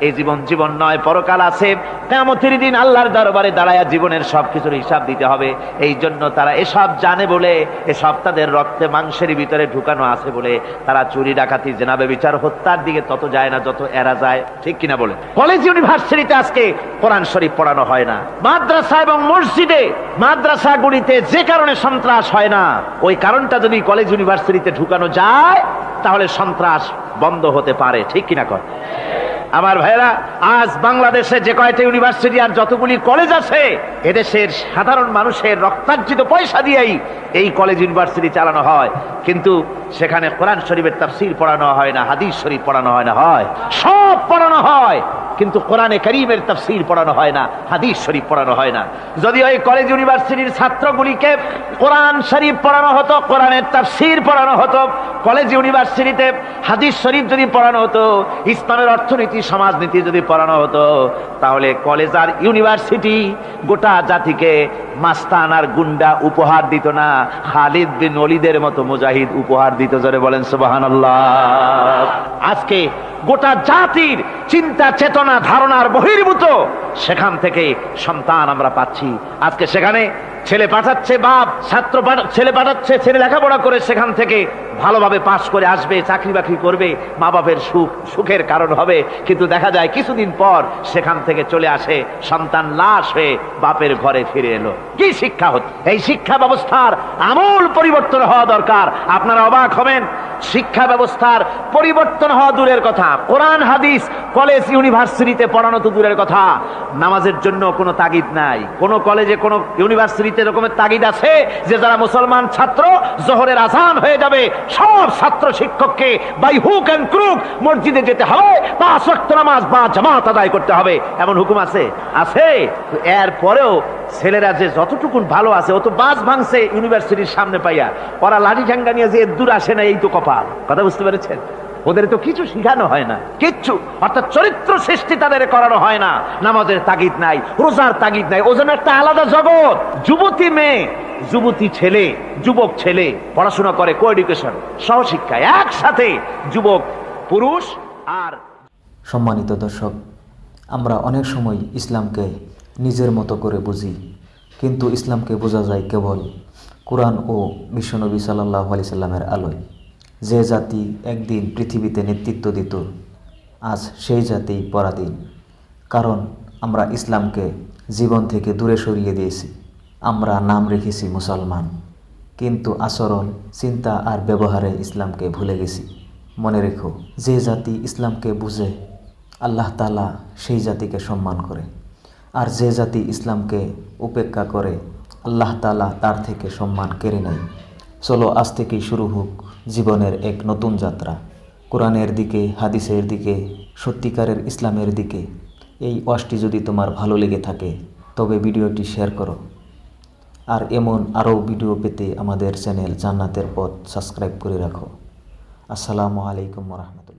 এই জীবন জীবন নয়, পরকাল আছে, কিয়ামতের দিন আল্লাহর দরবারে দাঁড়ায়া জীবনের সবকিছুর হিসাব দিতে হবে। এই জন্য তারা এসব জানে বলে, এসব তাদের রক্তে মাংসের ভিতরে ঢুকানো আছে বলে তারা চুরি ডাকাতি জেনা ব্যভিচার হত্যার দিকে তত যায় না যত এরা যায়। ঠিক কিনা বলে? কলেজ ইউনিভার্সিটিতে আজকে কোরআন শরীফ পড়ানো হয় না। মাদ্রাসা এবং মসজিদে, মাদ্রাসাগুলিতে যে কারণে সন্ত্রাস হয় না, ওই কারণটা যদি কলেজ ইউনিভার্সিটিতে ঢুকানো যায় তাহলে সন্ত্রাস বন্ধ হতে পারে। ঠিক কিনা কর? আমার ভাইরা, আজ বাংলাদেশে যে কয়টা ইউনিভার্সিটি আর যতগুলি কলেজ আছে, এদেশের সাধারণ মানুষের রক্তার্জিত পয়সা দিয়েই এই কলেজ ইউনিভার্সিটি চালানো হয়, কিন্তু সেখানে কোরআন শরীফের তাফসীর পড়ানো হয় না, হাদিস শরীফ পড়ানো হয় না, হয় সব পড়ানো হয়, কিন্তু কোরআনে কারীমের তাফসীর পড়ানো হয় না, হাদিস শরীফ পড়ানো হয় না। যদি ওই কলেজ ইউনিভার্সিটির ছাত্রগুলিকে কোরআন শরীফ পড়ানো হতো, কোরআনের তাফসীর পড়ানো হতো, কলেজ ইউনিভার্সিটিতে হাদিস শরীফ যদি পড়ানো হতো, ইসলামের অর্থনীতি সমাজনীতি যদি পড়ানো হতো, তাহলে কলেজ আর ইউনিভার্সিটি গোটা জাতিকে মাস্তান আর গুন্ডা উপহার দিত না, খালিদ বিন ওলীদের মতো মুজাহিদ উপহার দিত। জোরে বলেন সুবহানাল্লাহ। আজকে গোটা জাতির চিন্তা চেতনা ধারণার বহির্ভূত সেখান থেকে সন্তান আমরা পাচ্ছি। আজকে সেখানে ছেলে পাঠাচ্ছে বাপ, ছেলে পাঠাচ্ছে, ছেলে লেখাপড়া করে সেখান থেকে ভালোভাবে পাশ করে আসবে, চাকরি বাকরি করবে, মা বাপের সুখের কারণ হবে, কিন্তু দেখা যায় কিছুদিন পর সেখান থেকে চলে আসে সন্তান লাশ হয়ে বাপের ঘরে ফিরে এলো। কি শিক্ষা হচ্ছে? এই শিক্ষা ব্যবস্থার আমূল পরিবর্তন হওয়া দরকার। আপনারা অবাক হবেন, শিক্ষা ব্যবস্থার পরিবর্তন হওয়া দূরের কথা, কোরআন হাদিস কলেজ ইউনিভার্সিটিতে পড়ানো তো দূরের কথা, নামাজের জন্য কোনো তাগিদ নাই। কোন কলেজে, কোন ইউনিভার্সিটি পৃথিবীতে এরকমের তাগিদ আছে যে যারা মুসলমান ছাত্র জোহরের আজান হয়ে যাবে সব ছাত্র শিক্ষককে বাই হুক এন্ড ক্রুক মসজিদে যেতে হবে, 5 ওয়াক্ত নামাজ বা জামাত আদায় করতে হবে, এমন হুকুম আছে? আছে। এর পরেও ছেলেরা যে যতটুকুন ভালো আছে ও তো বাস ভাঙছে ইউনিভার্সিটির সামনে পাইয়া, ওরা লাঠি ঝাঙ্গা নিয়ে যে দূর আসে না, এই তো কপাল। কথা বুঝতে পেরেছেন? ওদের তো কিছু শিখানো হয় না, কিচ্ছু, অর্থাৎ চরিত্র সৃষ্টি তাদের করানো হয় না। নামাজের তাগিদ নাই, রোজার তাগিদ নাই, ও যেন একটা আলাদা জগৎ। যুবতী মেয়ে, যুবতী ছেলে, যুবক ছেলে পড়াশোনা করে কো এডুকেশন, সহশিক্ষায় একসাথে যুবক পুরুষ। আর সম্মানিত দর্শক, আমরা অনেক সময় ইসলামকে নিজের মতো করে বুঝি, কিন্তু ইসলামকে বোঝা যায় কেবল কোরআন ও বিশ্বনবী সাল্লাল্লাহু আলাইহি সাল্লামের আলোয়। যে জাতি একদিন পৃথিবীতে নেতৃত্ব দিত, আজ সেই জাতি পরাধীন। কারণ আমরা ইসলামকে জীবন থেকে দূরে সরিয়ে দিয়েছি। আমরা নাম রেখেছি মুসলমান, কিন্তু আচরণ, চিন্তা আর ব্যবহারে ইসলামকে ভুলে গেছি। মনে রেখো, যে জাতি ইসলামকে বুঝে আল্লাহ তাআলা সেই জাতিকে সম্মান করে, আর যে জাতি ইসলামকে উপেক্ষা করে আল্লাহ তাআলা তার থেকে সম্মান কেড়ে নেয়। চলো আজ থেকেই শুরু হোক জীবনের এক নতুন যাত্রা, কোরআনের দিকে, হাদিসের দিকে, সত্যিকারের ইসলামের দিকে। এই ওয়াজটি যদি তোমার ভালো লেগে থাকে তবে ভিডিওটি শেয়ার করো, আর এমন আরও ভিডিও পেতে আমাদের চ্যানেল জান্নাতের পথ সাবস্ক্রাইব করে রাখো। আসসালামু আলাইকুম ওয়া রাহমাতুল্লাহ।